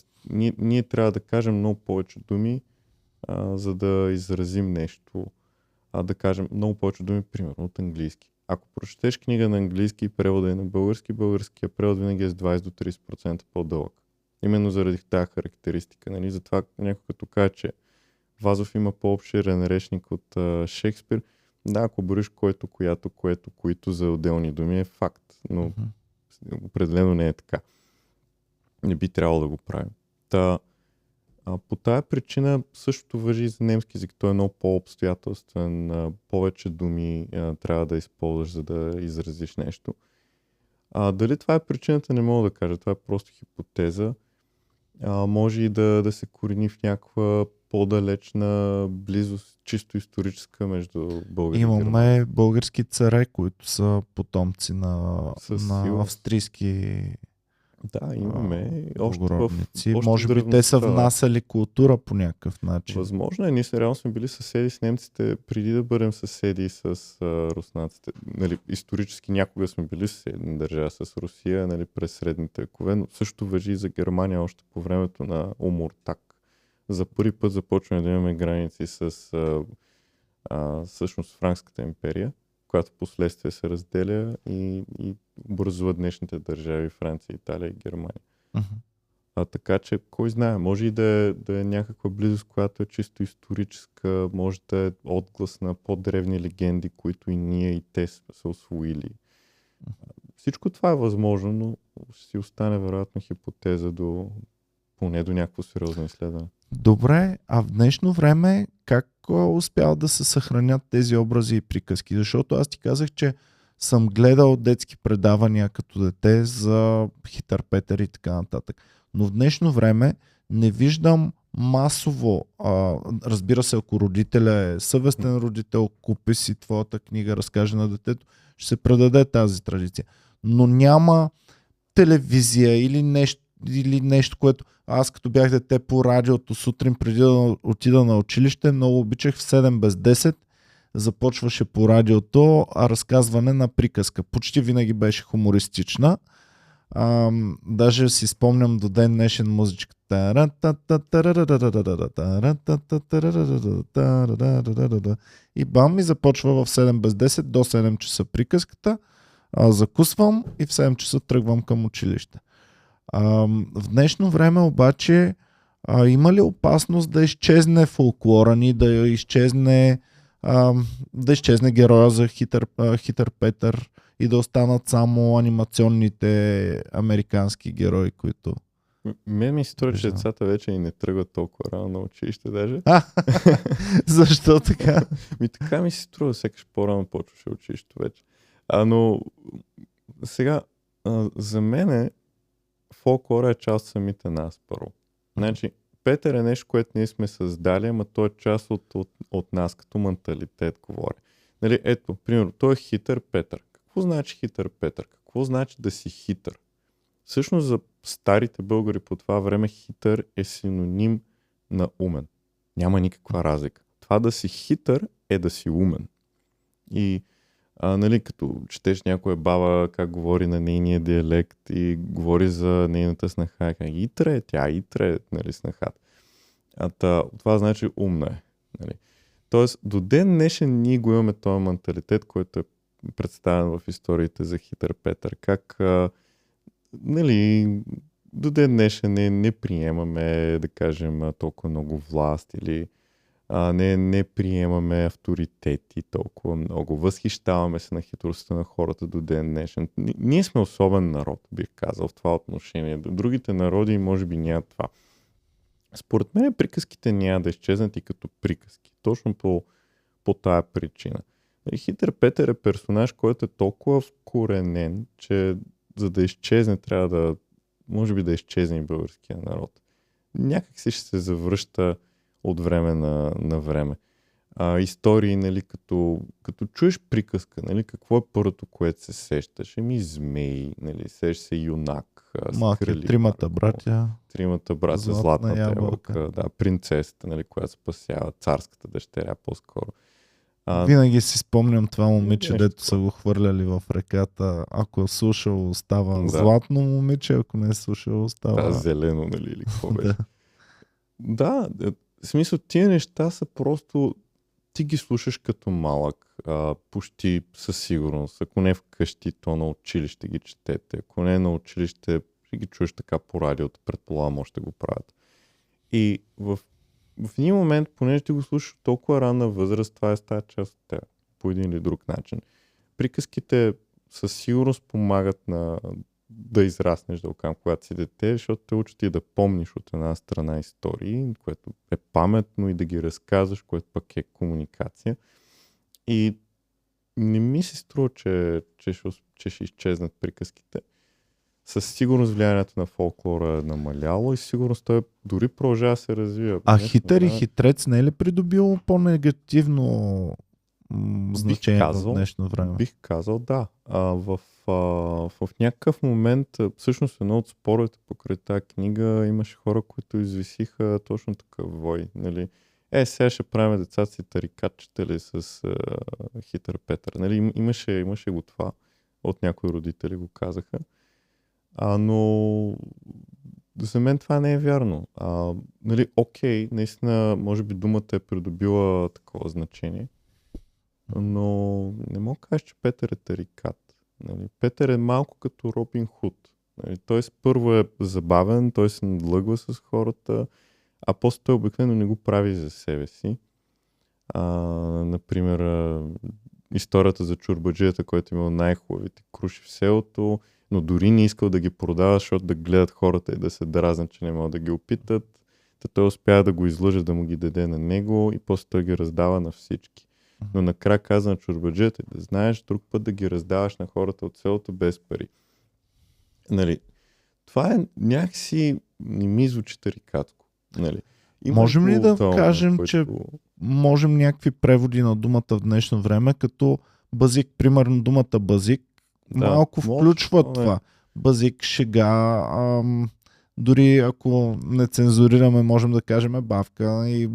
ние трябва да кажем много повече думи, за да изразим нещо. Да кажем много повече думи, примерно от английски. Ако прочетеш книга на английски и превода е на български, българския превод винаги е с 20 до 30% по-дълъг. Именно заради тази характеристика. Нали? Затова някой като каже, че Вазов има по-обширен речник от Шекспир. Да, ако бориш който, която, което, които за отделни думи е факт. Но определено не е така. Не би трябвало да го правим. По тая причина същото важи и за немски език. Той е много по-обстоятелствен. Повече думи трябва да използваш, за да изразиш нещо. Дали това е причината, не мога да кажа. Това е просто хипотеза. Може и да се корени в някаква по-далечна близост, чисто историческа между българи и германи. Имаме български царе, които са потомци на австрийски имаме. Още може би те са внасяли култура по някакъв начин. Възможно е. Ние реално сме били съседи с немците преди да бъдем съседи с руснаците. Нали, исторически някога сме били съседни държава с Русия, нали, през средните векове, но също важи и за Германия още по времето на Омуртаг. За първи път започваме да имаме граници с всъщност Франкската империя, която последствие се разделя и образува днешните държави Франция, Италия и Германия. Така че, кой знае, може и да е някаква близост, която е чисто историческа, може да е отглас на по-древни легенди, които и ние и те са усвоили. Всичко това е възможно, но ще си остане вероятно хипотеза поне до някакво сериозно изследване. Добре, а в днешно време как успял да се съхранят тези образи и приказки? Защото аз ти казах, че съм гледал детски предавания като дете за Хитър Петър и така нататък. Но в днешно време не виждам масово, разбира се, ако родителя е съвестен родител, купи си твоята книга, разкаже на детето, ще се предаде тази традиция. Но няма телевизия или нещо, което аз като бях дете по радиото сутрин преди да отида на училище, много обичах в 7 без 10, започваше по радиото разказване на приказка. Почти винаги беше хумористична. Даже си спомням до ден днешен музичката. И бам, и започва в 7 без 10 до 7 часа приказката. Закусвам и в 7 часа тръгвам към училище. В днешно време обаче има ли опасност да изчезне фолклора ни, да изчезне героя за Хитър Петър и да останат само анимационните американски герои, които... Мен ми се струва, че децата вече и не тръгват толкова рано на училище даже. Защо така? Така ми се струва, сякаш по-рано почваше училището вече. Но сега, за мен фолклора е част от самите нас първо. Значи, Петър е нещо, което ние сме създали, ама той е част от нас, като менталитет говори. Нали, ето, примерно, той е Хитър Петър. Какво значи Хитър Петър? Какво значи да си хитър? Всъщност за старите българи по това време хитър е синоним на умен. Няма никаква разлика. Това да си хитър е да си умен. И нали, като четеш някоя баба как говори на нейния диалект и говори за нейната снаха, итре, нали, снахата. Това значи умна е. Нали. Тоест, до ден днешен ние го имаме този менталитет, който е представен в историите за Хитър Петър. Как нали, до ден днешен не приемаме, да кажем, толкова много власт или не приемаме авторитети толкова много. Възхищаваме се на хитростта на хората до ден днешен. Ние сме особен народ, бих казал, в това отношение. Другите народи може би нямат това. Според мен приказките няма да изчезнат и като приказки. Точно по тая причина. Хитър Петър е персонаж, който е толкова вкоренен, че за да изчезне трябва може би да изчезне и българския народ. Някак си ще се завръща от време на време. Истории, нали, като чуеш приказка, нали, какво е първото, което се сещаш? Змеи, нали, сещаш се юнак, Тримата братя, Златната ябълка, принцесата, нали, която спасява, царската дъщеря по-скоро. Винаги си спомням това момиче, нещо дето са го хвърляли в реката. Ако е слушал, става Да. златно момиче, ако не е слушал, става... зелено, нали, или какво беше. Да. Да, в смисъл, тия неща са просто, ти ги слушаш като малък, почти със сигурност. Ако не вкъщи, то на училище ги четете. Ако не на училище, ще ги чуеш така по радиото, предполагам, още го правят. И в един момент, понеже ти го слушаш от толкова ранна възраст, това е става част от теб, по един или друг начин. Приказките със сигурност помагат да израснеш, да окам, когато си дете, защото те учат и да помниш от една страна истории, което е паметно, и да ги разказваш, което пък е комуникация. И не ми се струва, че ще изчезнат приказките. Със сигурност влиянието на фолклора е намаляло и сигурност той дори продължава да се развива. Хитър и хитрец не е ли придобил по-негативно значение в днешно време? Бих казал да. В някакъв момент, всъщност едно от споровете покрай тази книга, имаше хора, които извисиха точно такъв вой. Нали? Сега ще правим децата си тарикатчета ли с Хитър Петър. Нали? Имаше го това. От някои родители го казаха. Но за мен това не е вярно. Нали, окей, наистина, може би думата е придобила такова значение, но не мога да кажа, че Петър е тарикат. Нали, Петър е малко като Робин Худ. Нали, той първо е забавен, той се надлъгва с хората, а после той обикновено не го прави за себе си. Например, историята за чорбаджията, който имал най-хубавите круши в селото, но дори не искал да ги продава, защото да гледат хората и да се дразнат, че не могат да ги опитат. Той успява да го излъже, да му ги даде на него и после той ги раздава на всички. Но накрая каза на чорбаджията, да знаеш друг път да ги раздаваш на хората от селото без пари. Нали, това е някакси, не ми звучи тарикатко. Нали. Можем ли да кажем, че можем някакви преводи на думата в днешно време, като базик, примерно думата базик, малко включва това. Базик, шега, дори ако не цензурираме, можем да кажем бавка и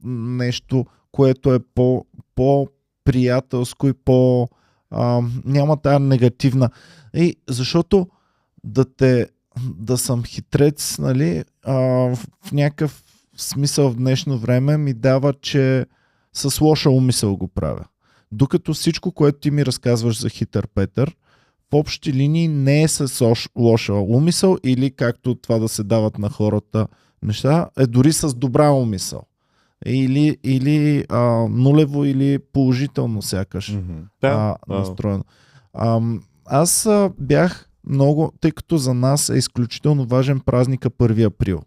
нещо, което е по-приятелско и няма тая негативна. И защото да съм хитрец, нали, в някакъв смисъл в днешно време ми дава, че с лоша умисъл го правя. Докато всичко, което ти ми разказваш за Хитър Петър, в общи линии не е с лоша умисъл или както това да се дават на хората неща, е дори с добра умисъл. Или нулево или положително сякаш настроено. Аз бях много, тъй като за нас е изключително важен празника 1 април.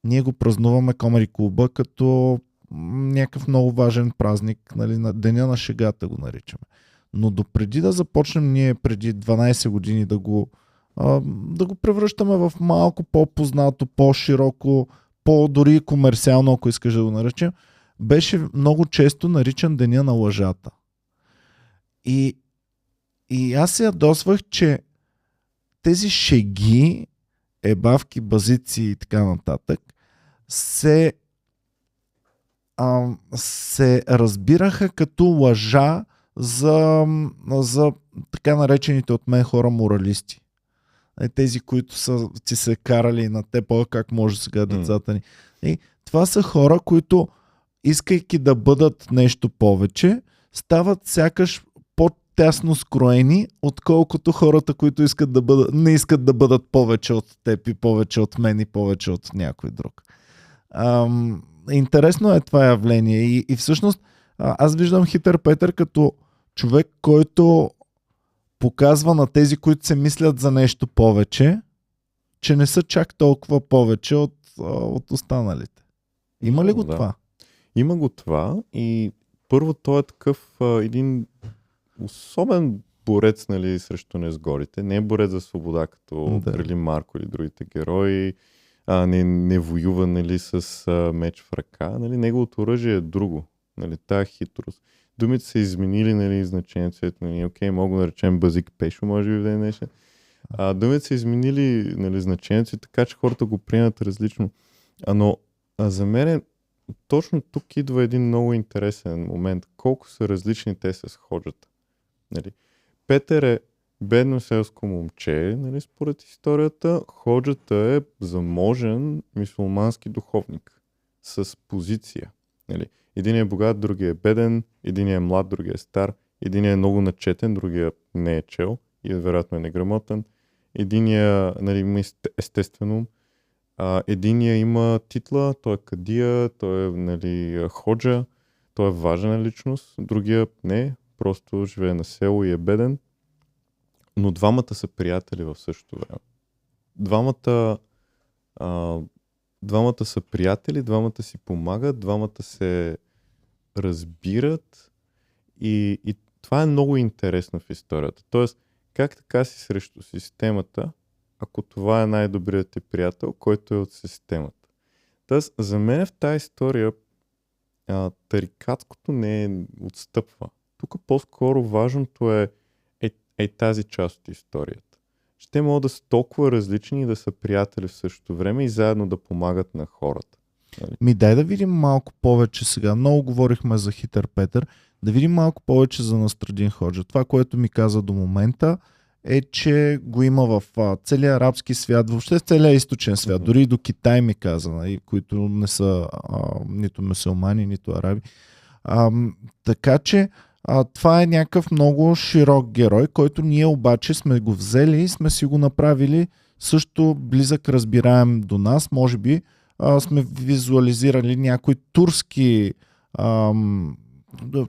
Ние го празнуваме Комери клуба като някакъв много важен празник, нали, на Деня на шегата го наричаме. Но допреди да започнем ние преди 12 години да го превръщаме в малко по-познато, по-широко, по-дори комерциално, ако искаш да го наречем, беше много често наричан Деня на лъжата. И аз се ядосвах, че тези шеги, ебавки, базици и така нататък се разбираха като лъжа за така наречените от мен хора моралисти. Тези, които са ти се карали на те, как може сега децата ни. И това са хора, които искайки да бъдат нещо повече, стават сякаш по-тясно скроени, отколкото хората, които не искат да бъдат повече от теб и повече от мен и повече от някой друг. Интересно е това явление и всъщност аз виждам Хитър Петър като човек, който показва на тези, които се мислят за нещо повече, че не са чак толкова повече от останалите. Има ли го това? Има го това и първо той е такъв един особен борец, нали, срещу незгодите. Не е борец за свобода, като Крали Марко или другите герои. Не воюва, нали, с меч в ръка. Нали, неговото оръжие е друго. Нали, тая хитрост. Думите са изменили, нали, значението. Нали, окей, мога да речем базик пешо, може би в ден днешен. Думите са изменили, нали, значението си, така че хората го приемат различно. Но за мен точно тук идва един много интересен момент. Колко са различни те с ходжата. Нали? Петър е бедно селско момче, нали, според историята. Ходжата е заможен мюсюлмански духовник с позиция. Нали? Един е богат, другия е беден, един е млад, другия е стар, един е много начетен, другия не е чел и вероятно е неграмотен. Единия, нали, има естествено, единия има титла, той е кадия, той е, нали, ходжа, той е важна личност, другия не, просто живее на село и е беден. Но двамата са приятели в същото време. Двамата са приятели, двамата си помагат, двамата се разбират и това е много интересно в историята. Тоест, как така си срещу системата, ако това е най-добрият ти приятел, който е от системата. Тоест, за мен в тази история тарикатското не отстъпва. Тук по-скоро важното е тази част от историята. Ще могат да са толкова различни и да са приятели в същото време и заедно да помагат на хората. Дай да видим малко повече сега. Много говорихме за хитър Петър. Да видим малко повече за Настрадин Ходжа. Това, което ми каза до момента, е, че го има в целия арабски свят, въобще в целия източен свят. Дори и до Китай ми каза, които не са нито мюсюлмани, нито араби. Така че това е някакъв много широк герой, който ние обаче сме го взели и сме си го направили също близък, разбираем до нас. Може би сме визуализирали някои турски...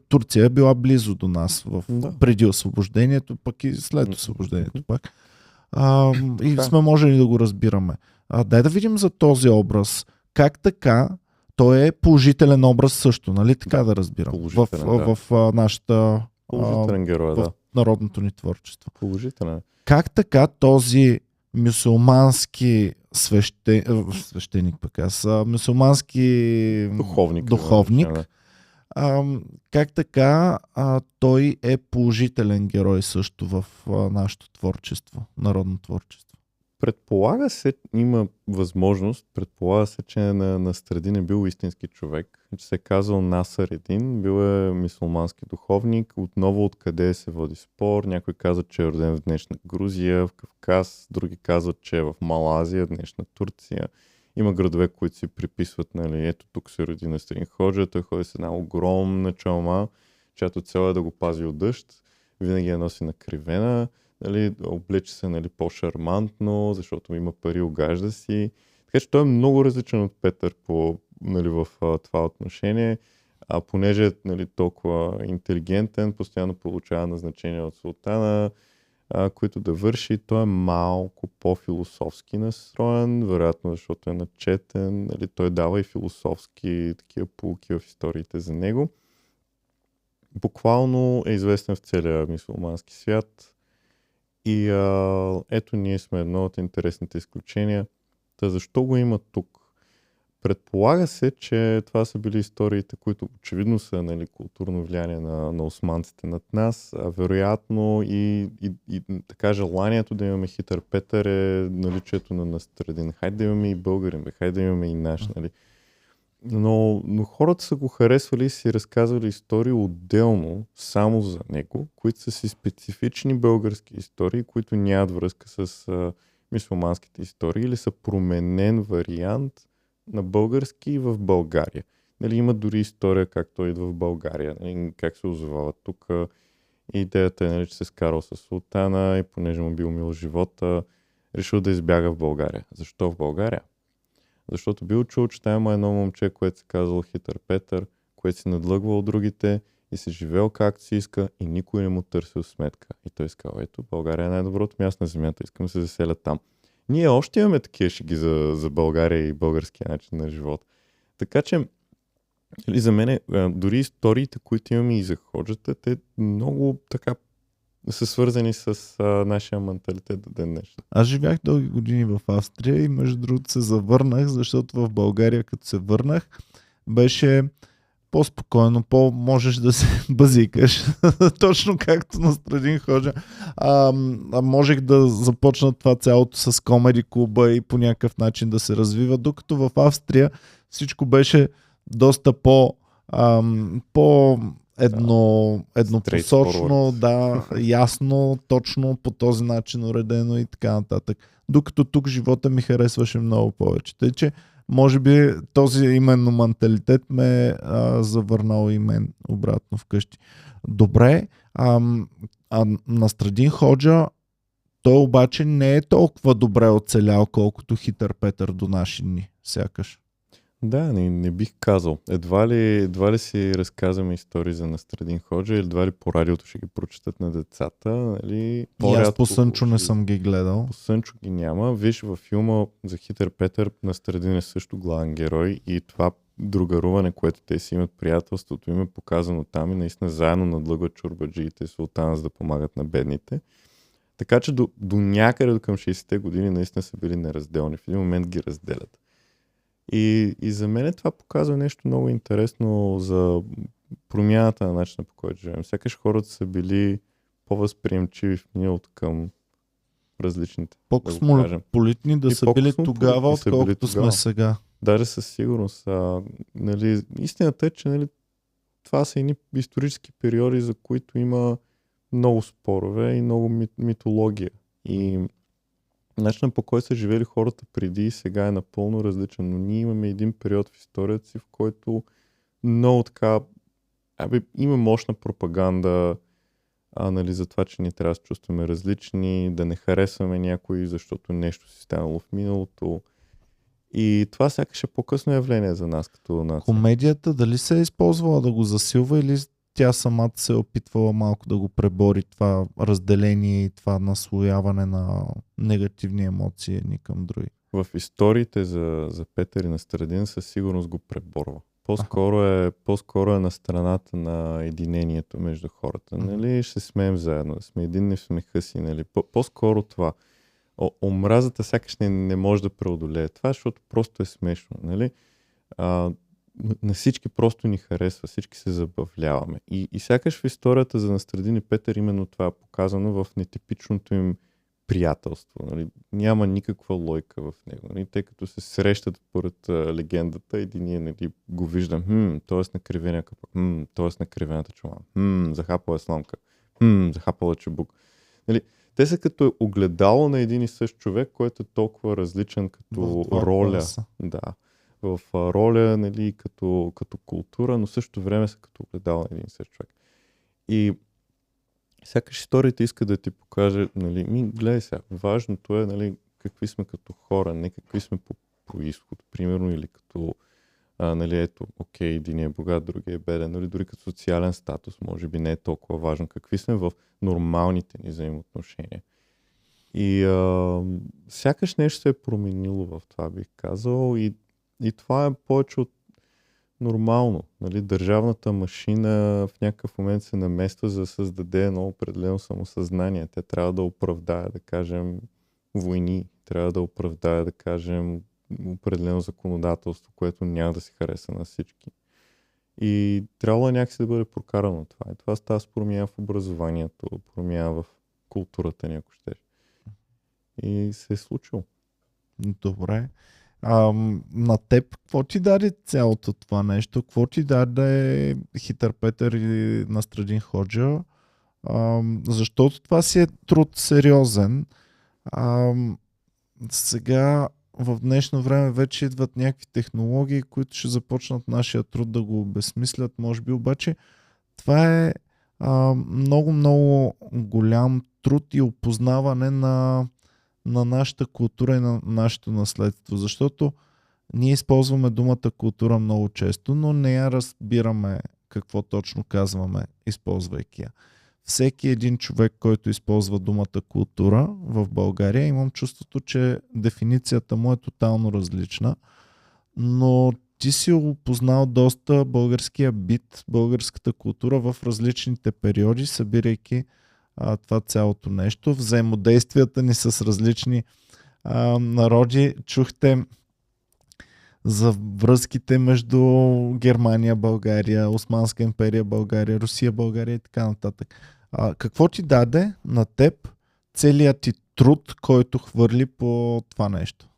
Турция е била близо до нас преди освобождението, пък и след освобождението пак. И сме можели да го разбираме. Дай да видим за този образ. Как така? Той е положителен образ също, нали? Така да разбирам. В нашата... Положителен герой, в народното ни творчество. Положителен. Как така този мюсюлмански свещеник, пък аз, мюсюлмански духовник как така той е положителен герой също в нашето творчество, народно творчество? Предполага се, има възможност, предполага се, че на Настрадин е бил истински човек, че се е казал Насър един, бил е мюсюлмански духовник, отново откъде се води спор, някой казват, че е роден в днешна Грузия, в Кавказ, други казват, че е в Малазия, днешна Турция. Има градове, които си приписват, нали, ето тук се роди Настрадин Ходжа, той ходи с една огромна чалма, чиято цел е да го пази от дъжд, винаги я носи накривена, нали, облече се, нали, по-шармантно, защото има пари, огажда си. Така че той е много различен от Петър нали, в това отношение, понеже е, нали, толкова интелигентен, постоянно получава назначения от султана, които да върши. Той е малко по-философски настроен, вероятно защото е начетен. Нали, той дава и философски такива поуки в историите за него. Буквално е известен в целия мюсюлмански свят. И ето ние сме едно от интересните изключения. Та защо го има тук? Предполага се, че това са били историите, които очевидно са, нали, културно влияние на османците над нас, а вероятно и така желанието да имаме хитър Петър е наличието на Настрадин. Хайде да имаме и българин, хайде да имаме и наш. Нали. Но хората са го харесвали и си разказвали истории отделно, само за него, които са си специфични български истории, които нямат връзка с мюсюлманските истории или са променен вариант на български в България. Нали, има дори история как той идва в България, нали, как се озовава тук. Идеята е, нали, че се скарал с султана и понеже му бил мил живота, решил да избяга в България. Защо в България? Защото бил чул, че там има едно момче, което се казвало хитър Петър, което си надлъгвал от другите и се живеел както си иска и никой не му търсил сметка. И той казал, ето, България е най-доброто място на земята, искам да се заселя там. Ние още имаме такива шеги за България и българския начин на живот. Така че, за мен, дори историите, които имаме и за ходжата, те много така са свързани с нашия менталитет до ден днешен. Аз живях дълги години в Австрия и между другото се завърнах, защото в България, като се върнах, беше по-спокойно, можеш да се базикаш, точно както Настрадин Ходжа. Можех да започна това цялото с комеди клуба и по някакъв начин да се развива, докато в Австрия всичко беше доста по еднопосочно, да, ясно, точно по този начин уредено и така нататък. Докато тук живота ми харесваше много повече. Тъй, че може би този именно менталитет ме завърнал и мен обратно вкъщи. Добре, Настрадин Ходжа той обаче не е толкова добре оцелял, колкото Хитър Петър до наши дни, сякаш. Да, не бих казал. Едва ли си разказваме истории за Настрадин Ходжа или едва ли по радиото ще ги прочитат на децата. Нали? И аз по Сънчо не съм ги гледал. По Сънчо ги няма. Виж, във филма за Хитър Петър Настрадин е също главен герой и това другаруване, което те си имат, приятелството им е показано там и наистина заедно надлъгват чорбаджиите и султана, за да помагат на бедните. Така че до някъде до към 60-те години наистина са били неразделни. В един момент ги разделят. И за мен това показва нещо много интересно за промяната на начина, по който живеем. Сякаш хората са били по-възприемчиви в миналото към различните. По-космополитни да са били тогава, отколкото сме сега. Даже със сигурност. Нали, истината е, че нали, това са едни исторически периоди, за които има много спорове и много митология. И начинът, по който са живели хората преди и сега е напълно различен. Но ние имаме един период в историята си, в който много така има мощна пропаганда нали, за това, че ние трябва да се чувстваме различни, да не харесваме някой, защото нещо си станало в миналото. И това сякаш е по-късно явление за нас като нация. Комедията дали се е използвала да го засилва или тя самата се е опитвала малко да го пребори това разделение и това наслояване на негативни емоции едни към други? В историите за Петър и Настрадин със сигурност го преборва. По-скоро е на страната на единението между хората. Нали? Ще смеем заедно, да сме единни в смеха си. Нали? По-скоро това. Омразата сякаш не може да преодолее това, защото просто е смешно. Нали? На всички просто ни харесва, всички се забавляваме. И сякаш в историята за Настрадин и Петър именно това е показано в нетипичното им приятелство. Нали? Няма никаква лойка в него. Нали? Тъй като се срещат поред легендата, единия нали, го виждам, т.е. на кривения капак, т.е. на кривената чума, захапала е сламка, захапала е чебук. Нали? Те са като огледало на един и същ човек, който е толкова различен като роля. Да. В роля, нали, като култура, но също време са като огледало на един и същ човек. И сякаш историята иска да ти покаже, нали, гледай сега, важното е, нали, какви сме като хора, не какви сме по происход, примерно, или като, нали, ето, окей, един е богат, другия е беден, нали, дори като социален статус, може би не е толкова важно, какви сме в нормалните ни взаимоотношения. И сякаш нещо се е променило в това, бих казал, и това е повече от нормално. Нали? Държавната машина в някакъв момент се намества за да създаде едно определено самосъзнание. Тя трябва да оправдае, да кажем, войни. Трябва да оправдае, да кажем, определено законодателство, което няма да се хареса на всички. И трябва някакси да бъде прокарано това. И това става с промяна в образованието, промяна в културата ни, ако щеш. И се е случило. Добре. На теб, какво ти даде цялото това нещо? Какво ти даде Хитър Петър и Настрадин Ходжа? Защото това си е труд сериозен. Сега в днешно време вече идват някакви технологии, които ще започнат нашия труд да го обезсмислят, може би, обаче това е много голям труд и опознаване на нашата култура и на нашето наследство, защото ние използваме думата култура много често, но не я разбираме какво точно казваме, използвайки я. Всеки един човек, който използва думата култура в България, имам чувството, че дефиницията му е тотално различна, но ти си опознал доста българския бит, българската култура в различните периоди, събирайки това цялото нещо. Взаимодействията ни с различни народи. Чухте за връзките между Германия, България, Османска империя, България, Русия, България и така нататък. Какво ти даде на теб целият ти труд, който хвърли по това нещо?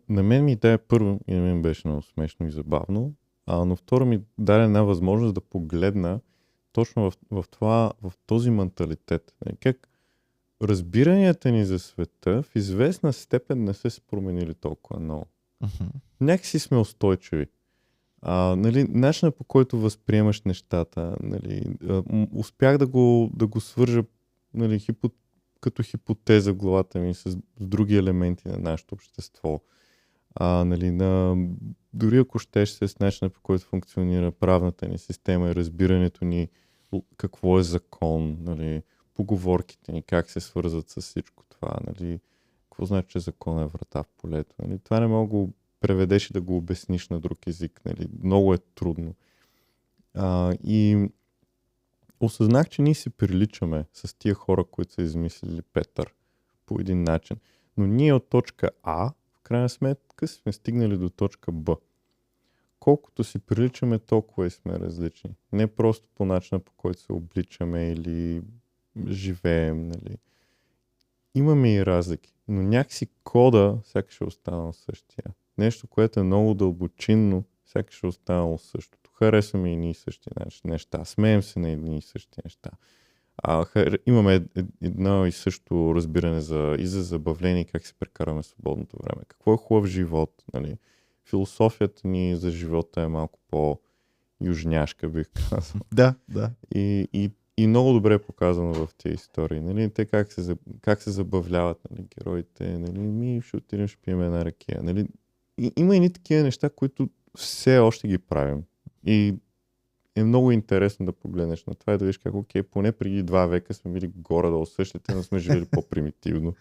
На мен ми идея първо и на мен беше много смешно и забавно. Но второ ми даде една възможност да погледна точно в този менталитет. Как разбиранията ни за света в известна степен не са се променили толкова много. Някакси сме устойчиви. Нали, начинът, по който възприемаш нещата, нали, успях да го свържа, нали, като хипотеза в главата ми с други елементи на нашето общество. Нали, дори ако щеш с начина, по който функционира правната ни система и разбирането ни какво е закон, нали, поговорките ни, как се свързват с всичко това, нали, какво значи, че закон е врата в полето. Нали. Това не мога да го преведеш и да го обясниш на друг език. Нали. Много е трудно. И осъзнах, че ние си приличаме с тия хора, които са измислили Петър по един начин. Но ние от точка А, в крайна сметка, сме стигнали до точка Б. Колкото си приличаме, толкова и сме различни. Не просто по начина, по който се обличаме или живеем. Нали. Имаме и разлики, но някакси кода сякаш е останал същия. Нещо, което е много дълбочинно, сякаш е останало същото. Харесваме и ние същи неща, смеем се на едни и същи неща. Имаме едно и също разбиране и за забавление, как се прекараме свободното време. Какво е хубав живот? Нали? Философията ни за живота е малко по-южняшка, бих казал. Да. И много добре е показано в тези истории. Нали? Те как се забавляват, нали? Героите. Нали? Ще отидем, ще пием една ракия. Нали? Има едни такива неща, които все още ги правим. И е много интересно да погледнеш на това и да видиш как, окей, поне преди 2 века сме били горе-долу същите, но сме живели по-примитивно.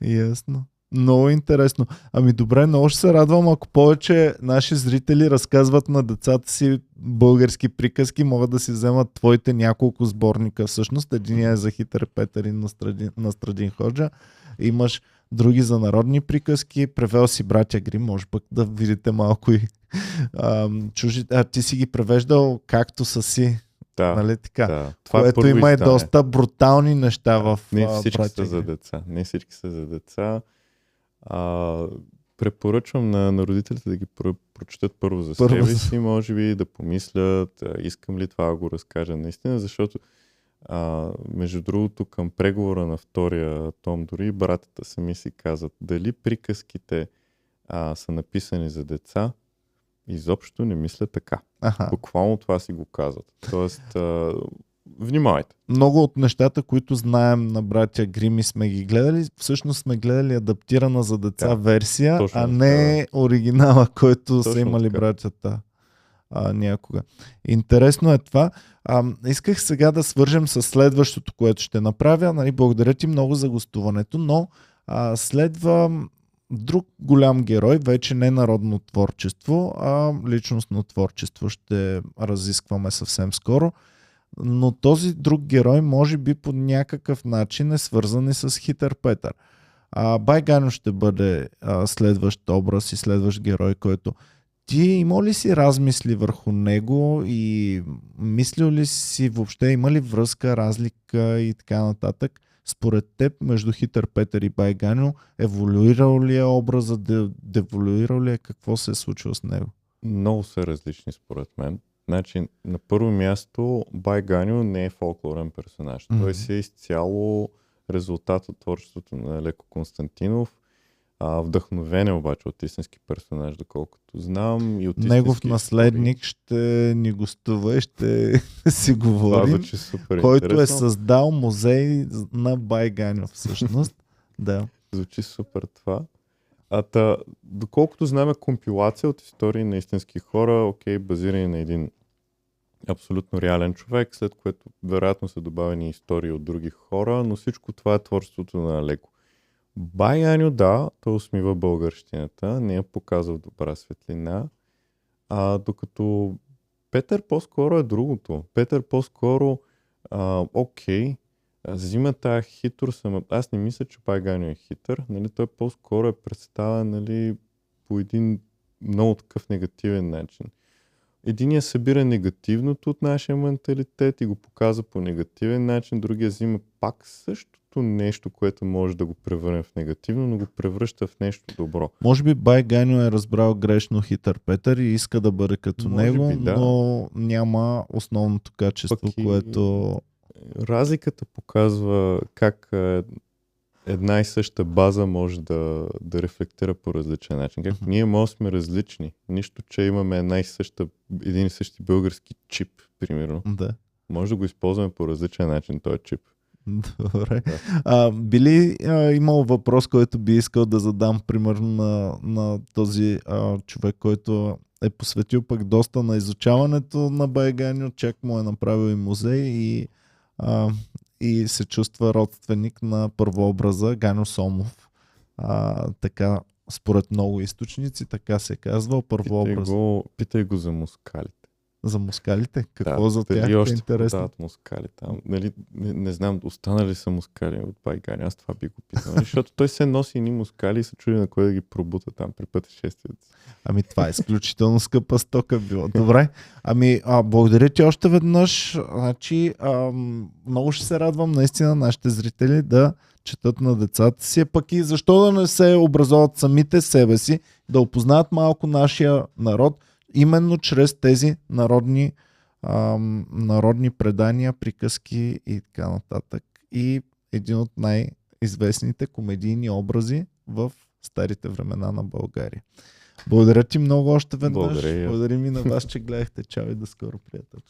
Ясно. Много интересно. Добре, много ще се радвам, ако повече наши зрители разказват на децата си български приказки, могат да си вземат твоите няколко сборника. Всъщност, единия е за Хитър Петър и Настрадин Ходжа. Имаш други за народни приказки. Превел си Братя Грим, може пък да видите малко и чужи. Ти си ги превеждал както са си. Да, нали така? Да. Това което има и доста брутални неща в Не всички са за деца. Не всички са за деца. Препоръчвам на родителите да ги прочетат първо за себе си, може би да помислят, искам ли това да го разкажа наистина, защото между другото към преговора на втория том дори братята сами си казват дали приказките са написани за деца, изобщо не мисля така. Буквално това си го казват. Тоест, внимавайте. Много от нещата, които знаем на Братя Грим и сме ги гледали, всъщност сме гледали адаптирана за деца версия, а не оригинала, който са имали братята някога. Интересно е това. Исках сега да свържем с следващото, което ще направя. Нали, благодаря ти много за гостуването, но следва друг голям герой, вече не народно творчество, а личностно творчество ще разискваме съвсем скоро. Но този друг герой може би по някакъв начин е свързан и с Хитър Петър. Бай Ганьо ще бъде следващ образ и следващ герой, който ти има ли си размисли върху него и мислил ли си въобще, има ли връзка, разлика и така нататък? Според теб между Хитър Петър и Бай Ганьо еволюирал ли е образа, деволюирал ли е, какво се е случило с него? Много са различни според мен. Значи, на първо място, Бай Ганьо не е фолклорен персонаж. Той си е изцяло резултат от творчеството на Леко Константинов. Вдъхновен е обаче от истински персонаж, доколкото знам. И от негов наследник ще ни гостува и ще си говорим, който интересно. Е създал музей на Бай Ганьо всъщност. Да. Звучи супер това. Доколкото знам е компилация от истории на истински хора, базирани на един абсолютно реален човек, след което вероятно са добавени истории от други хора, но всичко това е творството на Леко. Бай Ганьо, да, той усмива българщината, не я показва в добра светлина, докато Петър по-скоро е другото. Петър по-скоро, взима тая хитрост, аз не мисля, че Бай Ганьо е хитър, нали? Той по-скоро е представен, нали, по един много такъв негативен начин. Единият събира негативното от нашия менталитет и го показва по негативен начин, другия взима пак същото, същото нещо, което може да го превърне в негативно, но го превръща в нещо добро. Може би Бай Ганьо е разбрал грешно Хитър Петър и иска да бъде като Може него, би, да. но няма основното качество, Пък и което... разликата показва как една и съща база може да рефлектира по различен начин. Как ние може сме различни. Нищо, че имаме един и същи български чип, примерно. Да. Може да го използваме по различен начин, този чип. Добре. Да. Би ли имал въпрос, който би искал да задам, примерно, на този човек, който е посветил пък доста на изучаването на Бай Ганьо, чак му е направил и музей и се чувства родственик на първообраза Ганьо Сомов. Така, според много източници, така се казва първообраз. Питай го за мускалите. За мускалите? Какво за тях и е още интересно? продават мускали там. Нали, не знам, останали са мускали от Бай Ганьо, аз това би го питал. Защото той се носи едни мускали и се чуди на кой да ги пробута там при пътешествието. Това е изключително скъпа стока било. Добре. Благодаря ти още веднъж. Значи, много ще се радвам наистина нашите зрители да четат на децата си, пък и защо да не се образоват самите себе си, да опознаят малко нашия народ, именно чрез тези народни предания, приказки и така нататък. И един от най-известните комедийни образи в старите времена на България. Благодаря ти много още веднъж. Благодаря ми на вас, че гледахте. Чао и до скоро, приятели.